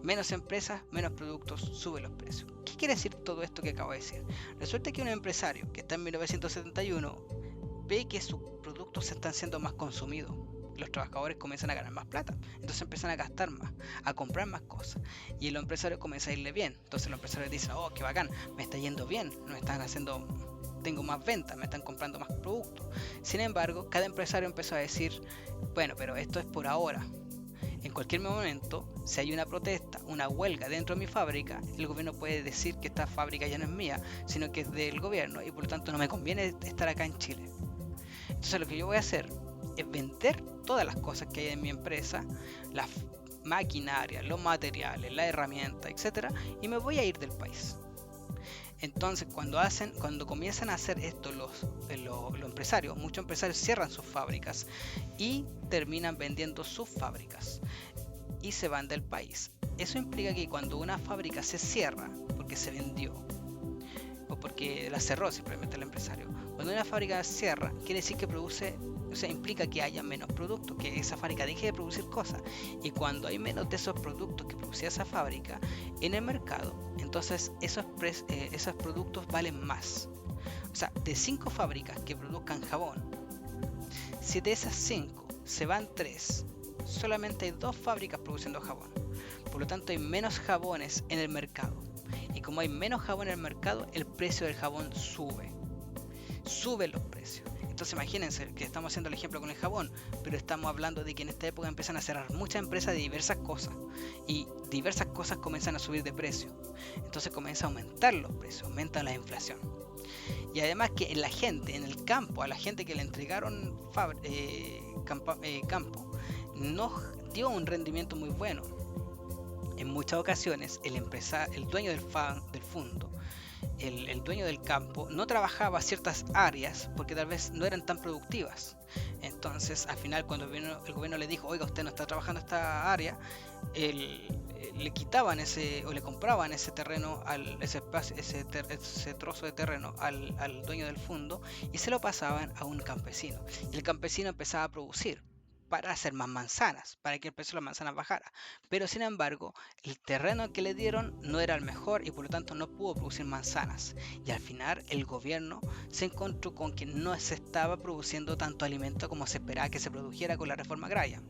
Menos empresas, menos productos, sube los precios. ¿Qué ¿Qué quiere decir todo esto que acabo de decir? Resulta que un empresario que está en 1971 ve que sus productos están siendo más consumidos. Los trabajadores comienzan a ganar más plata, entonces empiezan a gastar más, a comprar más cosas, y el empresario comienza a irle bien. Entonces los empresarios dicen, oh, qué bacán, me está yendo bien, tengo más ventas, me están comprando más productos. Sin embargo, cada empresario empezó a decir, bueno, pero esto es por ahora. En cualquier momento, si hay una protesta, una huelga dentro de mi fábrica, el gobierno puede decir que esta fábrica ya no es mía, sino que es del gobierno, y por lo tanto no me conviene estar acá en Chile. Entonces lo que yo voy a hacer es vender todas las cosas que hay en mi empresa, las maquinarias, los materiales, la herramienta, etcétera, y me voy a ir del país. Entonces cuando comienzan a hacer esto los empresarios, muchos empresarios cierran sus fábricas y terminan vendiendo sus fábricas y se van del país. Eso implica que cuando una fábrica se cierra porque se vendió o porque la cerró simplemente el empresario, cuando una fábrica cierra, quiere decir que produce, o sea, implica que haya menos productos, que esa fábrica deje de producir cosas. Y cuando hay menos de esos productos que producía esa fábrica en el mercado, entonces esos productos valen más. O sea, de 5 fábricas que produzcan jabón, si de esas 5 se van 3, solamente hay 2 fábricas produciendo jabón. Por lo tanto, hay menos jabones en el mercado. Y como hay menos jabón en el mercado, el precio del jabón sube. Suben los precios. Entonces imagínense que estamos haciendo el ejemplo con el jabón, pero estamos hablando de que en esta época empiezan a cerrar muchas empresas de diversas cosas y diversas cosas comienzan a subir de precio. Entonces comienza a aumentar los precios, aumenta la inflación. Y además que en la gente, en el campo, a la gente que le entregaron campo, no dio un rendimiento muy bueno. En muchas ocasiones el dueño del fondo, el dueño del campo, no trabajaba ciertas áreas porque tal vez no eran tan productivas. Entonces al final cuando el gobierno le dijo, oiga, usted no está trabajando esta área, le quitaban o le compraban ese terreno, ese trozo de terreno al dueño del fondo y se lo pasaban a un campesino. Y el campesino empezaba a producir para hacer más manzanas, para que el precio de las manzanas bajara. Pero sin embargo, el terreno que le dieron no era el mejor y por lo tanto no pudo producir manzanas. Y al final el gobierno se encontró con que no se estaba produciendo tanto alimento como se esperaba que se produjera con la reforma agraria.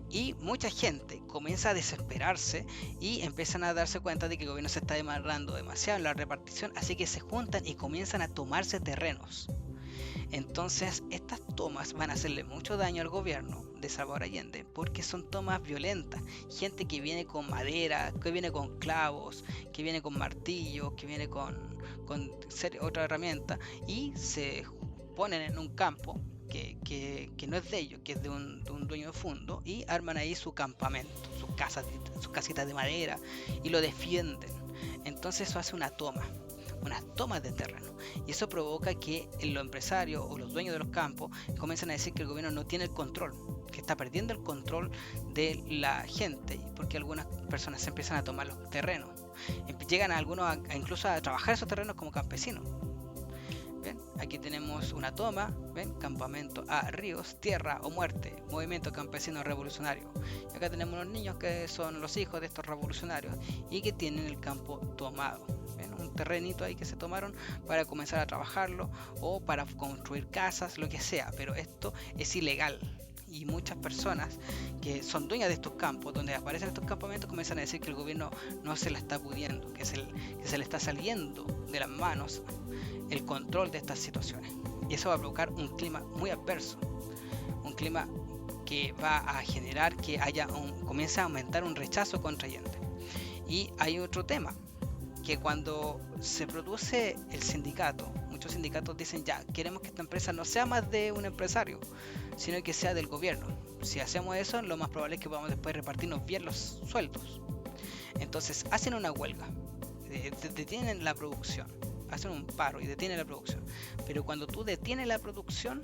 Y mucha gente comienza a desesperarse y empiezan a darse cuenta de que el gobierno se está demandando demasiado en la repartición, así que se juntan y comienzan a tomarse terrenos. Entonces estas tomas van a hacerle mucho daño al gobierno de Salvador Allende porque son tomas violentas, gente que viene con madera, que viene con clavos, que viene con martillos, que viene con otra herramienta y se ponen en un campo que no es de ellos, que es de un dueño de fondo y arman ahí su campamento, sus casitas de madera y lo defienden. Entonces eso hace unas tomas de terreno y eso provoca que los empresarios o los dueños de los campos comiencen a decir que el gobierno no tiene el control, que está perdiendo el control de la gente porque algunas personas se empiezan a tomar los terrenos, llegan algunos incluso a trabajar esos terrenos como campesinos. ¿Ven? Aquí tenemos una toma, ¿ven? Campamento A Ríos, tierra o muerte, movimiento campesino revolucionario. Y acá tenemos unos niños que son los hijos de estos revolucionarios y que tienen el campo tomado. ¿Ven? Un terrenito ahí que se tomaron para comenzar a trabajarlo o para construir casas, lo que sea, pero esto es ilegal. Y muchas personas que son dueñas de estos campos, donde aparecen estos campamentos, comienzan a decir que el gobierno no se la está pudiendo, que se le está saliendo de las manos el control de estas situaciones. Y eso va a provocar un clima muy adverso, un clima que va a generar que comience a aumentar un rechazo contra Allende. Y hay otro tema, que cuando se produce el sindicato, muchos sindicatos dicen ya, queremos que esta empresa no sea más de un empresario, sino que sea del gobierno. Si hacemos eso, lo más probable es que podamos después repartirnos bien los sueldos. Entonces hacen una huelga, detienen la producción, hacen un paro y detienen la producción. Pero cuando tú detienes la producción,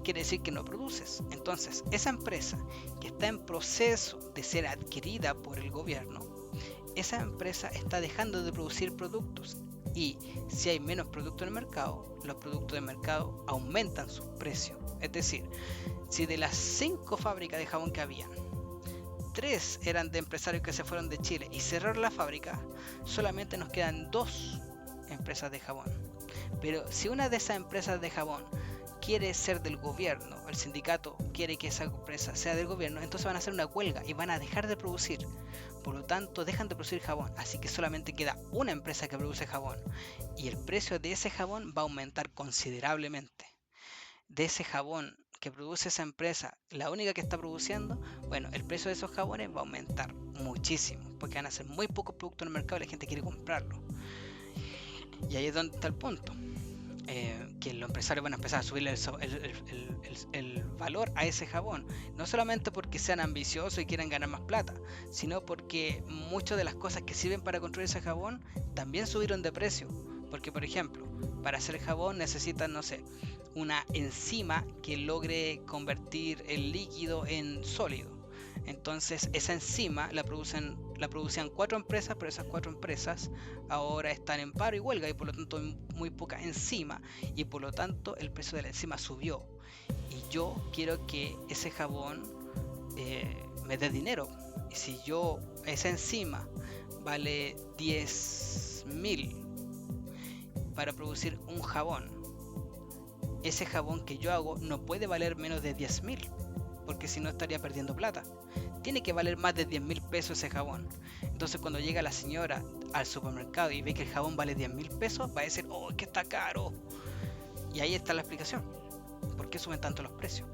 quiere decir que no produces. Entonces esa empresa que está en proceso de ser adquirida por el gobierno, esa empresa está dejando de producir productos. Y si hay menos productos en el mercado, los productos del mercado aumentan sus precios. Es decir, si de las 5 fábricas de jabón que habían, 3 eran de empresarios que se fueron de Chile y cerraron la fábrica, solamente nos quedan 2 empresas de jabón. Pero si una de esas empresas de jabón quiere ser del gobierno, el sindicato quiere que esa empresa sea del gobierno, entonces van a hacer una huelga y van a dejar de producir. Por lo tanto, dejan de producir jabón, así que solamente queda una empresa que produce jabón y el precio de ese jabón va a aumentar considerablemente. De ese jabón que produce esa empresa, la única que está produciendo, bueno, el precio de esos jabones va a aumentar muchísimo, porque van a ser muy pocos productos en el mercado y la gente quiere comprarlo. Y ahí es donde está el punto. Que los empresarios van a empezar a subirle el valor a ese jabón, no solamente porque sean ambiciosos y quieran ganar más plata, sino porque muchas de las cosas que sirven para construir ese jabón también subieron de precio. Porque, por ejemplo, para hacer jabón necesitan, no sé, una enzima que logre convertir el líquido en sólido. Entonces esa enzima la producían 4 empresas, pero esas 4 empresas ahora están en paro y huelga y por lo tanto hay muy poca enzima y por lo tanto el precio de la enzima subió. Y yo quiero que ese jabón me dé dinero. Y si esa enzima vale 10.000 para producir un jabón, ese jabón que yo hago no puede valer menos de 10.000, porque si no estaría perdiendo plata. Tiene que valer más de 10.000 pesos ese jabón. Entonces cuando llega la señora al supermercado y ve que el jabón vale 10.000 pesos, va a decir, oh, es que está caro. Y ahí está la explicación. ¿Por qué suben tanto los precios?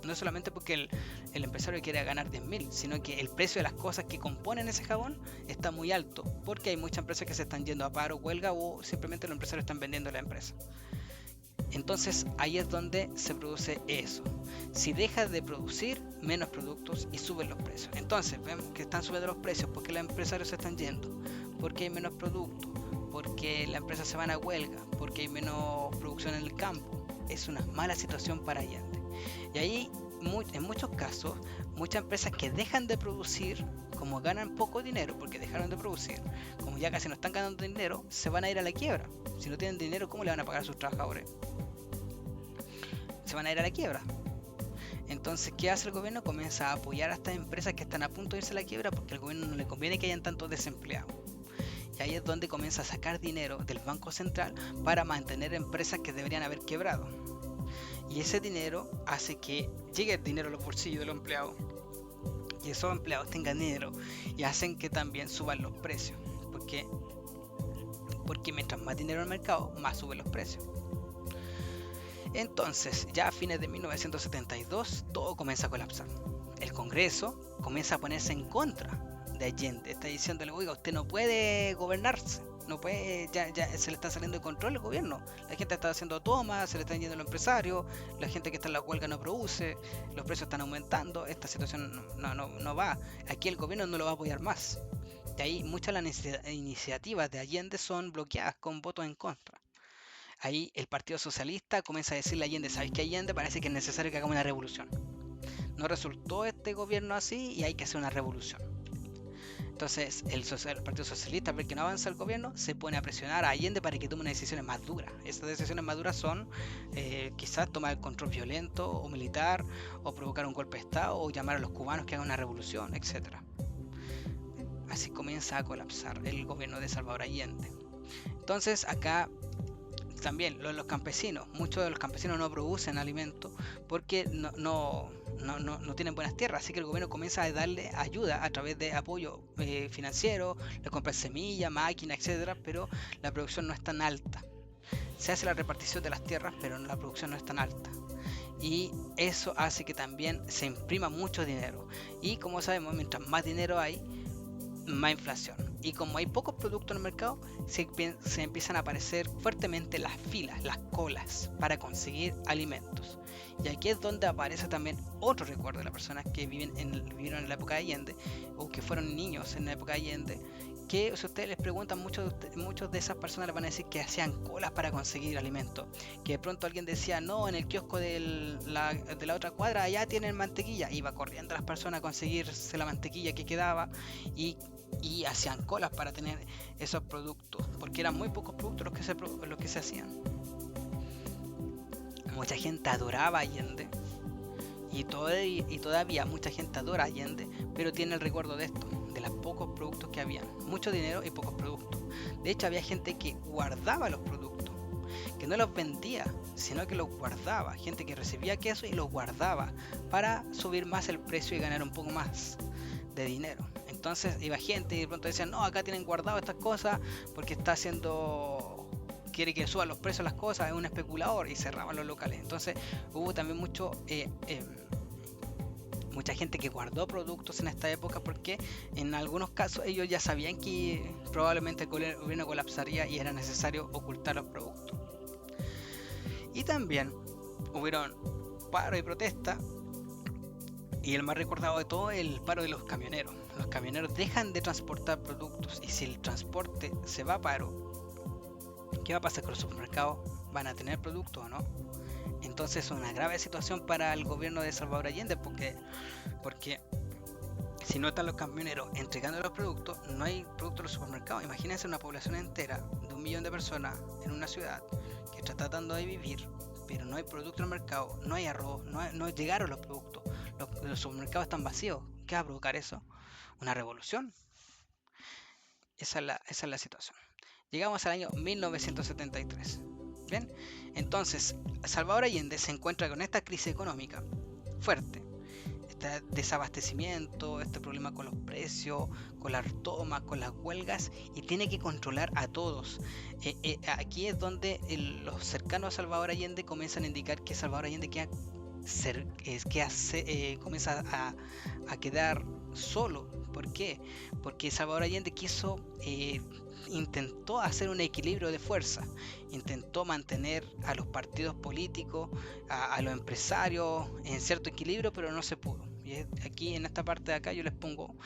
No es solamente porque el empresario quiere ganar 10.000, sino que el precio de las cosas que componen ese jabón está muy alto, porque hay muchas empresas que se están yendo a paro, huelga o simplemente los empresarios están vendiendo la empresa. Entonces ahí es donde se produce eso. Si dejas de producir, menos productos y suben los precios. Entonces vemos que están subiendo los precios porque los empresarios se están yendo, porque hay menos productos, porque las empresas se van a huelga, porque hay menos producción en el campo. Es una mala situación para Allende. Y ahí en muchos casos, muchas empresas que dejan de producir, como ganan poco dinero porque dejaron de producir, como ya casi no están ganando dinero, se van a ir a la quiebra. Si no tienen dinero, ¿cómo le van a pagar a sus trabajadores? Se van a ir a la quiebra. Entonces, ¿qué hace el gobierno? Comienza a apoyar a estas empresas que están a punto de irse a la quiebra porque al gobierno no le conviene que hayan tantos desempleados. Y ahí es donde comienza a sacar dinero del Banco Central para mantener empresas que deberían haber quebrado. Y ese dinero hace que llegue el dinero a los bolsillos de los empleados y esos empleados tengan dinero y hacen que también suban los precios. Porque mientras más dinero en el mercado, más suben los precios. Entonces, ya a fines de 1972, todo comienza a colapsar. El Congreso comienza a ponerse en contra de Allende. Está diciéndole, oiga, usted no puede gobernarse, no puede, ya se le está saliendo de control el gobierno. La gente está haciendo tomas, se le están yendo los empresarios, la gente que está en la huelga no produce, los precios están aumentando, esta situación no va. Aquí el gobierno no lo va a apoyar más. De ahí muchas de las iniciativas de Allende son bloqueadas con votos en contra. Ahí el Partido Socialista comienza a decirle a Allende, ¿sabes qué, Allende? Parece que es necesario que hagamos una revolución. No resultó este gobierno así y hay que hacer una revolución. Entonces el Partido Socialista, al ver que no avanza el gobierno, se pone a presionar a Allende para que tome unas decisiones más duras. Estas decisiones más duras son quizás tomar el control violento o militar, o provocar un golpe de Estado, o llamar a los cubanos que hagan una revolución, etc. Así comienza a colapsar el gobierno de Salvador Allende. Entonces acá también los campesinos, muchos de los campesinos no producen alimentos porque no tienen buenas tierras, así que el gobierno comienza a darle ayuda a través de apoyo financiero, le compran semillas, máquinas, etcétera, pero la producción no es tan alta. Se hace la repartición de las tierras, pero la producción no es tan alta. Y eso hace que también se imprima mucho dinero. Y como sabemos, mientras más dinero hay, más inflación. Y como hay pocos productos en el mercado, se empiezan a aparecer fuertemente las filas, las colas para conseguir alimentos. Y aquí es donde aparece también otro recuerdo de las personas que vivieron en la época de Allende o que fueron niños en la época de Allende, que si ustedes les preguntan, muchos de esas personas les van a decir que hacían colas para conseguir alimentos, que de pronto alguien decía, no, en el kiosco de la otra cuadra allá tienen mantequilla, iba corriendo las personas a conseguirse la mantequilla que quedaba y hacían colas para tener esos productos, porque eran muy pocos productos los que se hacían. Mucha gente adoraba a Allende Y todavía mucha gente adora a Allende, pero tiene el recuerdo de esto, de los pocos productos que habían. Mucho dinero y pocos productos. De hecho, había gente que guardaba los productos, que no los vendía, sino que los guardaba. Gente que recibía queso y los guardaba para subir más el precio y ganar un poco más de dinero. Entonces iba gente y de pronto decían, no, acá tienen guardado estas cosas porque quiere que suban los precios de las cosas, es un especulador, y cerraban los locales. Entonces hubo también mucha gente que guardó productos en esta época porque en algunos casos ellos ya sabían que probablemente el gobierno colapsaría y era necesario ocultar los productos. Y también hubieron paro y protesta, y el más recordado de todo es el paro de los camioneros. Los camioneros dejan de transportar productos, y si el transporte se va a paro, ¿qué va a pasar con los supermercados? ¿Van a tener productos o no? Entonces es una grave situación para el gobierno de Salvador Allende, porque si no están los camioneros entregando los productos, no hay productos en los supermercados. Imagínense una población entera de 1 millón de personas en una ciudad que está tratando de vivir, pero no hay producto en el mercado, no hay arroz, no llegaron los productos, los supermercados están vacíos. ¿Qué va a provocar eso? Una revolución. Esa es la situación. Llegamos al año 1973. Bien, entonces Salvador Allende se encuentra con esta crisis económica fuerte, este desabastecimiento, este problema con los precios, con las tomas, con las huelgas, y tiene que controlar a todos. Aquí es donde los cercanos a Salvador Allende comienzan a indicar que Salvador Allende comienza a quedar solo. ¿Por qué? Porque Salvador Allende intentó hacer un equilibrio de fuerza, intentó mantener a los partidos políticos, a los empresarios en cierto equilibrio, pero no se pudo. Y aquí en esta parte de acá yo les pongo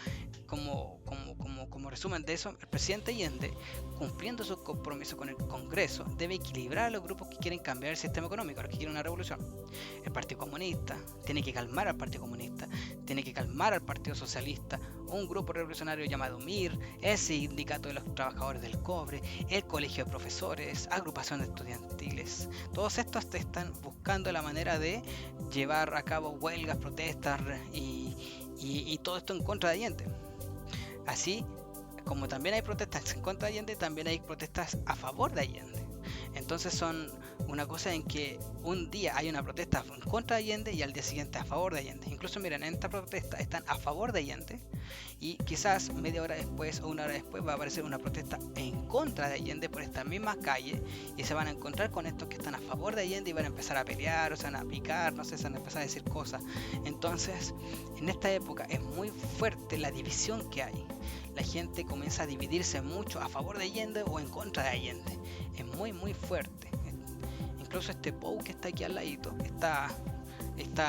como resumen de eso: el presidente Allende, cumpliendo su compromiso con el Congreso, debe equilibrar a los grupos que quieren cambiar el sistema económico, los que quieren una revolución. El Partido Comunista tiene que calmar al Partido Comunista, tiene que calmar al Partido Socialista, un grupo revolucionario llamado MIR, el Sindicato de los Trabajadores del Cobre, el Colegio de Profesores, agrupaciones estudiantiles. Todos estos están buscando la manera de llevar a cabo huelgas, protestas y todo esto en contra de Allende. Así como también hay protestas en contra de Allende, también hay protestas a favor de Allende. Entonces son una cosa en que un día hay una protesta en contra de Allende y al día siguiente a favor de Allende. Incluso miren, en esta protesta están a favor de Allende, y quizás media hora después o 1 hora después va a aparecer una protesta en contra de Allende por estas mismas calles, y se van a encontrar con estos que están a favor de Allende y van a empezar a pelear, o se van a picar, no sé, se van a empezar a decir cosas. Entonces en esta época es muy fuerte la división que hay. La gente comienza a dividirse mucho a favor de Allende o en contra de Allende. Es muy fuerte. Incluso este Pou que está aquí al ladito está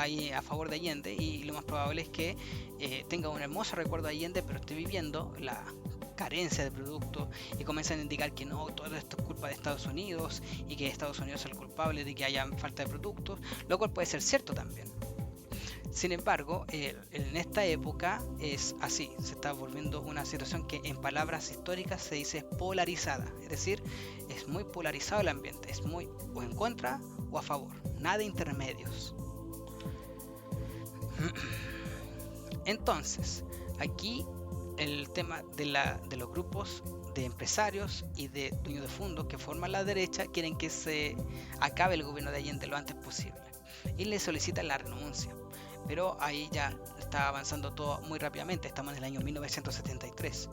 ahí a favor de Allende, y lo más probable es que tenga un hermoso recuerdo de Allende, pero esté viviendo la carencia de productos y comienzan a indicar que no, todo esto es culpa de Estados Unidos y que Estados Unidos es el culpable de que haya falta de productos, lo cual puede ser cierto también. Sin embargo, en esta época es así, se está volviendo una situación que en palabras históricas se dice polarizada, es decir, es muy polarizado el ambiente, es muy o en contra o a favor, nada de intermedios. Entonces, aquí el tema de los grupos de empresarios y de dueños de fondos que forman la derecha quieren que se acabe el gobierno de Allende lo antes posible y le solicitan la renuncia. Pero ahí ya está avanzando todo muy rápidamente, estamos en el año 1973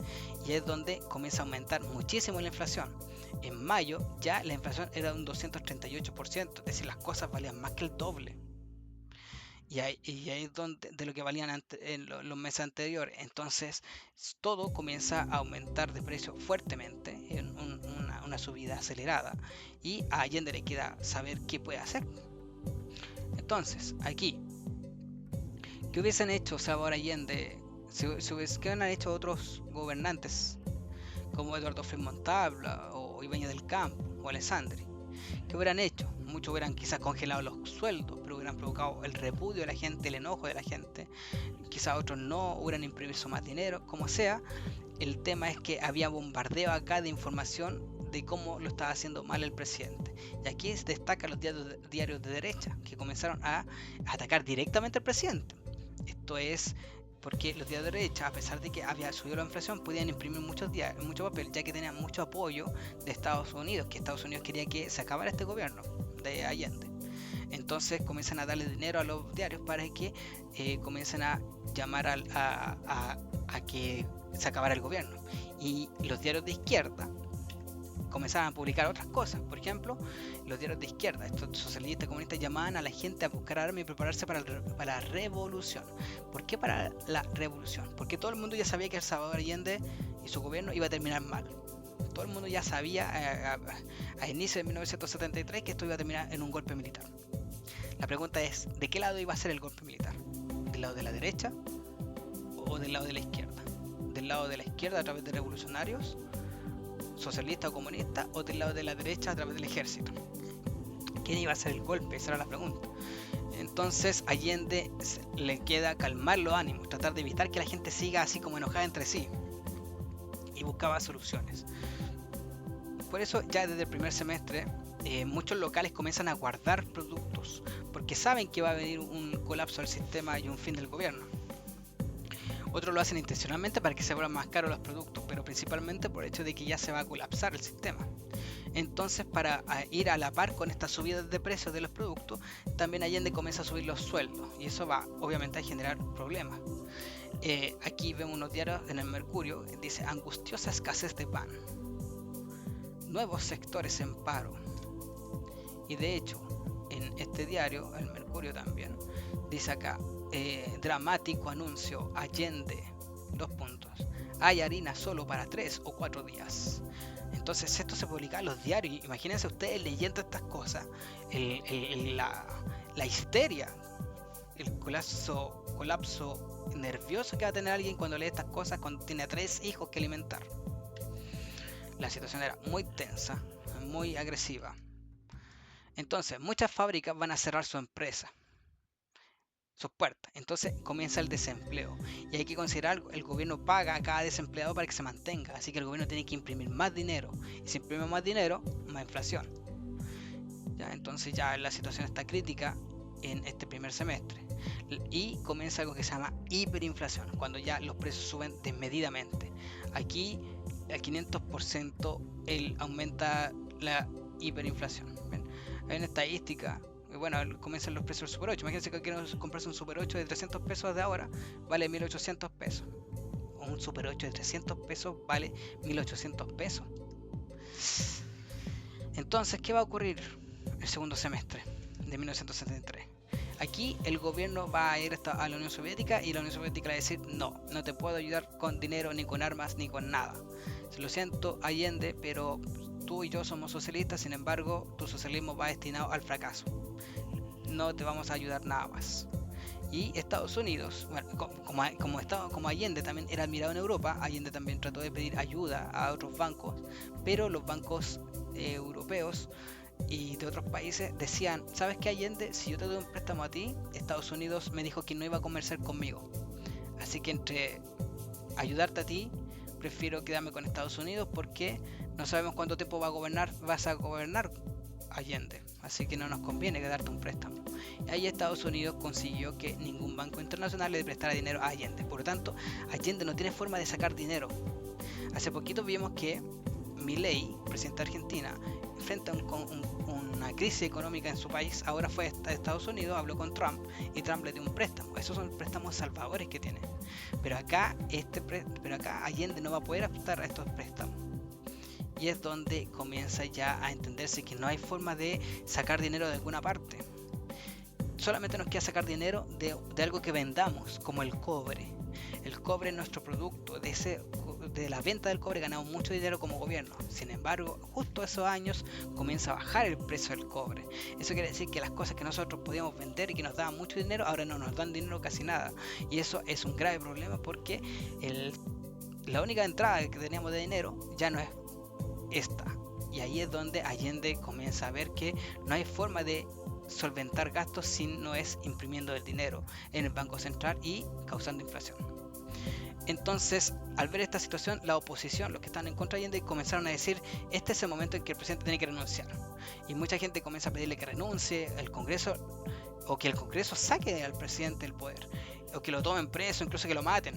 y es donde comienza a aumentar muchísimo la inflación. En mayo ya la inflación era de un 238%, es decir, las cosas valían más que el doble. Y ahí es donde, de lo que valían en los meses anteriores. Entonces todo comienza a aumentar de precio fuertemente, en una subida acelerada, y a Allende le queda saber qué puede hacer. Entonces aquí, ¿qué hubiesen hecho Salvador Allende? ¿Qué hubieran hecho otros gobernantes como Eduardo Frei Montalva o Ibáñez del Campo o Alessandri? ¿Qué hubieran hecho? Muchos hubieran quizás congelado los sueldos, pero hubieran provocado el repudio de la gente, el enojo de la gente. Quizás otros no, hubieran imprimido más dinero, como sea. El tema es que había bombardeo acá de información de cómo lo estaba haciendo mal el presidente. Y aquí destacan los diarios de derecha, que comenzaron a atacar directamente al presidente. Esto es porque los diarios de derecha, a pesar de que había subido la inflación, podían imprimir mucho papel, ya que tenían mucho apoyo de Estados Unidos, que Estados Unidos quería que se acabara este gobierno de Allende. Entonces comienzan a darle dinero a los diarios para que comiencen a llamar a que se acabara el gobierno. Y los diarios de izquierda comenzaban a publicar otras cosas. Por ejemplo, los diarios de izquierda, estos socialistas comunistas, llamaban a la gente a buscar armas y prepararse para la revolución. ¿Por qué para la revolución? Porque todo el mundo ya sabía que el Salvador Allende y su gobierno iba a terminar mal. Todo el mundo ya sabía a inicio de 1973 que esto iba a terminar en un golpe militar. La pregunta es, ¿de qué lado iba a ser el golpe militar? ¿Del lado de la derecha o del lado de la izquierda? ¿Del lado de la izquierda a través de revolucionarios, socialistas o comunistas, o del lado de la derecha a través del ejército? ¿Quién iba a hacer el golpe? Esa era la pregunta. Entonces Allende le queda calmar los ánimos, tratar de evitar que la gente siga así como enojada entre sí, y buscaba soluciones. Por eso ya desde el primer semestre muchos locales comienzan a guardar productos porque saben que va a venir un colapso del sistema y un fin del gobierno. Otros lo hacen intencionalmente para que se vuelvan más caros los productos, pero principalmente por el hecho de que ya se va a colapsar el sistema. Entonces, para ir a la par con estas subidas de precios de los productos, también Allende comienza a subir los sueldos, y eso va obviamente a generar problemas. Aquí vemos unos diarios en el Mercurio, dice angustiosa escasez de pan, nuevos sectores en paro. Y de hecho, en este diario, el Mercurio también, dice acá, dramático anuncio, Allende, 2 puntos, hay harina solo para 3 o 4 días. Entonces esto se publica en los diarios. Imagínense ustedes leyendo estas cosas, la histeria, el colapso nervioso que va a tener alguien cuando lee estas cosas, cuando tiene 3 hijos que alimentar. La situación era muy tensa, muy agresiva. Entonces muchas fábricas van a cerrar su empresa, sus puertas. Entonces comienza el desempleo. Y hay que considerar algo, el gobierno paga a cada desempleado para que se mantenga. Así que el gobierno tiene que imprimir más dinero. Y si imprime más dinero, más inflación. ¿Ya? Entonces ya la situación está crítica en este primer semestre. Y comienza algo que se llama hiperinflación, cuando ya los precios suben desmedidamente. Aquí al 500% aumenta la hiperinflación. ¿Ven? Hay una estadística. Bueno, comienzan los precios del Super 8. Imagínense que quieren comprarse un Super 8 de 300 pesos de ahora, vale 1800 pesos. Un Super 8 de 300 pesos vale 1800 pesos. Entonces, ¿qué va a ocurrir el segundo semestre de 1973? Aquí el gobierno va a ir a la Unión Soviética y la Unión Soviética va a decir no te puedo ayudar con dinero, ni con armas, ni con nada. Lo siento, Allende, pero tú y yo somos socialistas, sin embargo, tu socialismo va destinado al fracaso. No te vamos a ayudar nada más. Y Estados Unidos, bueno, como Allende también era admirado en Europa, Allende también trató de pedir ayuda a otros bancos, pero los bancos europeos y de otros países decían, ¿sabes qué, Allende? Si yo te doy un préstamo a ti, Estados Unidos me dijo que no iba a comerciar conmigo. Así que entre ayudarte a ti, prefiero quedarme con Estados Unidos porque no sabemos cuánto tiempo vas a gobernar, Allende. Así que no nos conviene darte un préstamo. Y ahí Estados Unidos consiguió que ningún banco internacional le prestara dinero a Allende. Por lo tanto, Allende no tiene forma de sacar dinero. Hace poquito vimos que Milei, presidente de Argentina, enfrenta una crisis económica en su país. Ahora fue a Estados Unidos, habló con Trump y Trump le dio un préstamo. Esos son préstamos salvadores que tiene. Pero acá Allende no va a poder aceptar a estos préstamos. Y es donde comienza ya a entenderse que no hay forma de sacar dinero de alguna parte. Solamente nos queda sacar dinero de algo que vendamos, como el cobre. El cobre es nuestro producto. De la venta del cobre ganamos mucho dinero como gobierno. Sin embargo, justo esos años comienza a bajar el precio del cobre. Eso quiere decir que las cosas que nosotros podíamos vender y que nos daban mucho dinero, ahora no nos dan dinero casi nada. Y eso es un grave problema porque la única entrada que teníamos de dinero ya no es esta. Y ahí es donde Allende comienza a ver que no hay forma de solventar gastos si no es imprimiendo el dinero en el Banco Central y causando inflación. Entonces, al ver esta situación, la oposición, los que están en contra de Allende, comenzaron a decir, este es el momento en que el presidente tiene que renunciar. Y mucha gente comienza a pedirle que renuncie, el Congreso, o que el Congreso saque al presidente del poder, o que lo tomen preso, incluso que lo maten.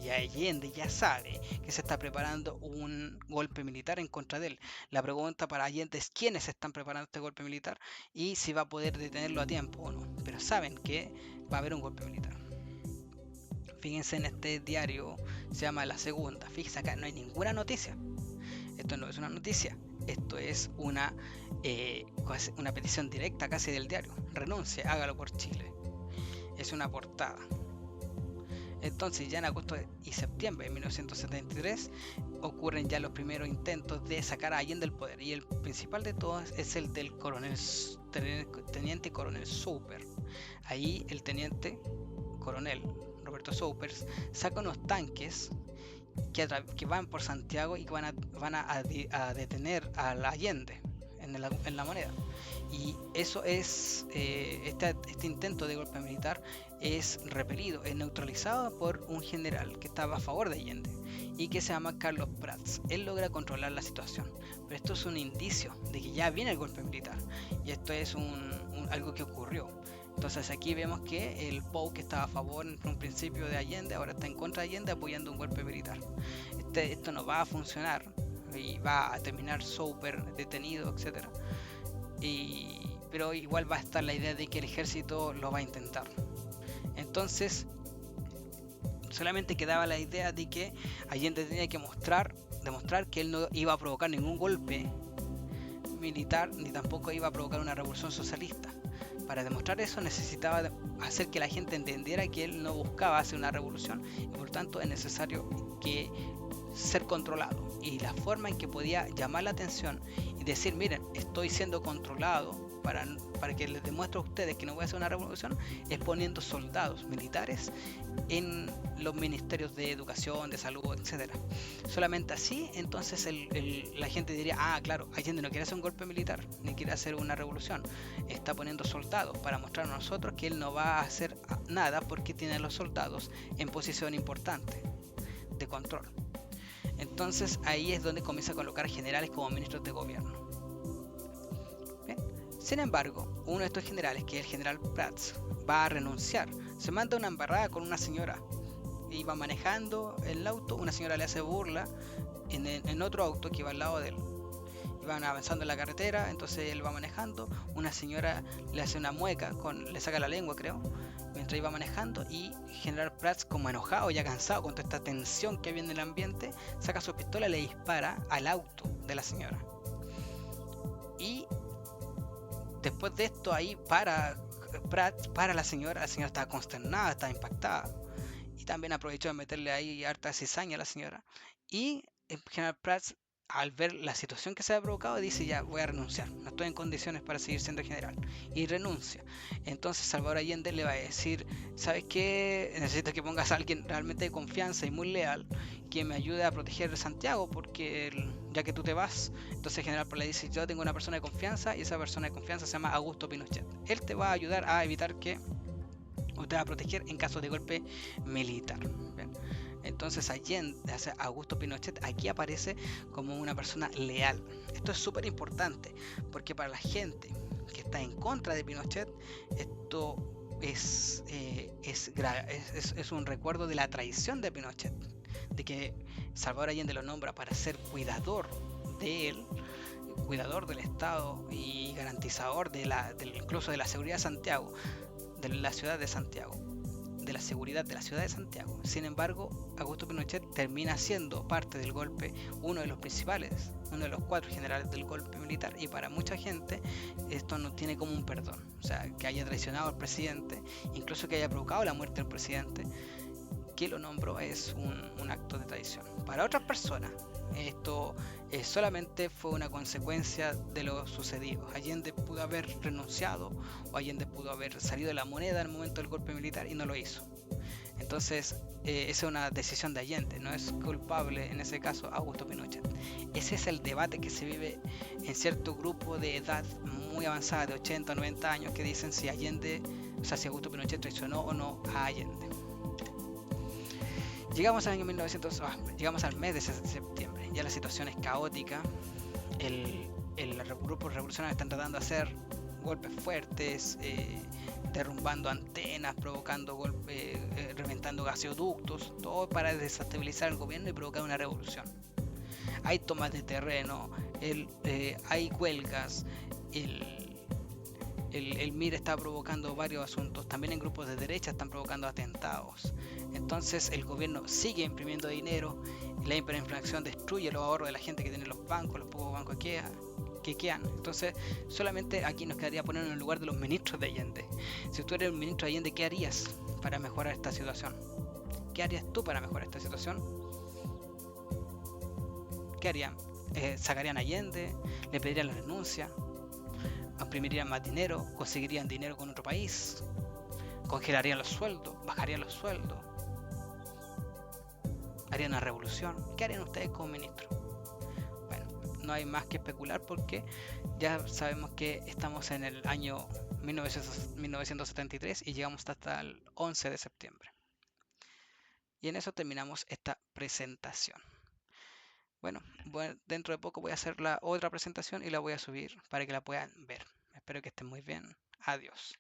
Ya Allende ya sabe que se está preparando un golpe militar en contra de él. La pregunta para Allende es quiénes están preparando este golpe militar y si va a poder detenerlo a tiempo o no. Pero saben que va a haber un golpe militar. Fíjense en este diario, se llama La Segunda. Fíjense acá, no hay ninguna noticia. Esto no es una noticia, esto es una petición directa casi del diario. Renuncie, hágalo por Chile. Es una portada. Entonces ya en agosto y septiembre de 1973 ocurren ya los primeros intentos de sacar a Allende del poder. Y el principal de todos es el del teniente coronel Soper. Ahí el teniente coronel Roberto Soupers saca unos tanques que van por Santiago y que van a detener a la Allende en la moneda. Y eso es, este intento de golpe militar es repelido, es neutralizado por un general que estaba a favor de Allende y que se llama Carlos Prats. Él logra controlar la situación, pero esto es un indicio de que ya viene el golpe militar y esto es algo que ocurrió. Entonces aquí vemos que el POU, que estaba a favor en un principio de Allende, ahora está en contra de Allende apoyando un golpe militar. Esto no va a funcionar y va a terminar súper detenido, etc. Pero igual va a estar la idea de que el ejército lo va a intentar. Entonces solamente quedaba la idea de que Allende tenía que demostrar que él no iba a provocar ningún golpe militar ni tampoco iba a provocar una revolución socialista. Para demostrar eso necesitaba hacer que la gente entendiera que él no buscaba hacer una revolución y por tanto es necesario ser controlado. Y la forma en que podía llamar la atención y decir, miren, estoy siendo controlado para que les demuestre a ustedes que no voy a hacer una revolución, es poniendo soldados militares en los ministerios de educación, de salud, etc. Solamente así, entonces la gente diría, claro, Allende no quiere hacer un golpe militar, ni quiere hacer una revolución, está poniendo soldados para mostrar a nosotros que él no va a hacer nada porque tiene a los soldados en posición importante de control. Entonces ahí es donde comienza a colocar generales como ministros de gobierno. ¿Bien? Sin embargo, uno de estos generales, que es el general Prats, va a renunciar. Se manda una embarrada con una señora. Iba manejando el auto, una señora le hace burla en otro auto que iba al lado de él. Iban avanzando en la carretera, entonces él va manejando, una señora le hace una mueca, le saca la lengua creo, mientras iba manejando, y General Prats, como enojado, ya cansado con toda esta tensión que había en el ambiente, saca su pistola y le dispara al auto de la señora. Y después de esto ahí para la señora estaba consternada, estaba impactada, y también aprovechó de meterle ahí harta cizaña a la señora, y el General Prats, al ver la situación que se ha provocado, dice, ya voy a renunciar, no estoy en condiciones para seguir siendo general, y renuncia. Entonces Salvador Allende le va a decir, ¿sabes qué? Necesito que pongas a alguien realmente de confianza y muy leal que me ayude a proteger Santiago, porque ya que tú te vas. Entonces General Prats le dice, yo tengo una persona de confianza y esa persona de confianza se llama Augusto Pinochet. Él te va a ayudar a evitar que, o te va a proteger en caso de golpe militar. ¿Bien? Entonces Augusto Pinochet aquí aparece como una persona leal. Esto es súper importante porque para la gente que está en contra de Pinochet, esto es un recuerdo de la traición de Pinochet, de que Salvador Allende lo nombra para ser cuidador de él, cuidador del Estado y garantizador incluso de la seguridad de Santiago, de la ciudad de Santiago, de la seguridad de la ciudad de Santiago. Sin embargo, Augusto Pinochet termina siendo parte del golpe, uno de los principales, uno de los 4 generales del golpe militar, y para mucha gente esto no tiene como un perdón. O sea, que haya traicionado al presidente, incluso que haya provocado la muerte del presidente, que lo nombró, es un acto de traición. Para otras personas esto solamente fue una consecuencia de lo sucedido. Allende pudo haber renunciado o Allende pudo haber salido de la moneda en el momento del golpe militar y no lo hizo. Entonces esa es una decisión de Allende, no es culpable en ese caso Augusto Pinochet. Ese es el debate que se vive en cierto grupo de edad muy avanzada, de 80 o 90 años, que dicen si si Augusto Pinochet traicionó o no a Allende. Llegamos al año 1900, llegamos al mes de septiembre. Ya la situación es caótica. Los grupos revolucionarios están tratando de hacer golpes fuertes, derrumbando antenas, provocando golpes, reventando gasoductos, todo para desestabilizar el gobierno y provocar una revolución. Hay tomas de terreno, hay huelgas, el MIR está provocando varios asuntos, también en grupos de derecha están provocando atentados. Entonces el gobierno sigue imprimiendo dinero, la hiperinflación destruye los ahorros de la gente que tiene los bancos, los pocos bancos que quedan. Entonces solamente aquí nos quedaría poner en el lugar de los ministros de Allende. Si tú eres el ministro de Allende, ¿qué harías para mejorar esta situación? ¿Qué harías tú para mejorar esta situación? ¿Qué harían? ¿Sacarían a Allende? ¿Le pedirían la renuncia? ¿Imprimirían más dinero? ¿Conseguirían dinero con otro país? ¿Congelarían los sueldos? ¿Bajarían los sueldos? ¿Harían una revolución? ¿Qué harían ustedes como ministro? Bueno, no hay más que especular porque ya sabemos que estamos en el año 1973 y llegamos hasta el 11 de septiembre. Y en eso terminamos esta presentación. Bueno, dentro de poco voy a hacer la otra presentación y la voy a subir para que la puedan ver. Espero que estén muy bien. Adiós.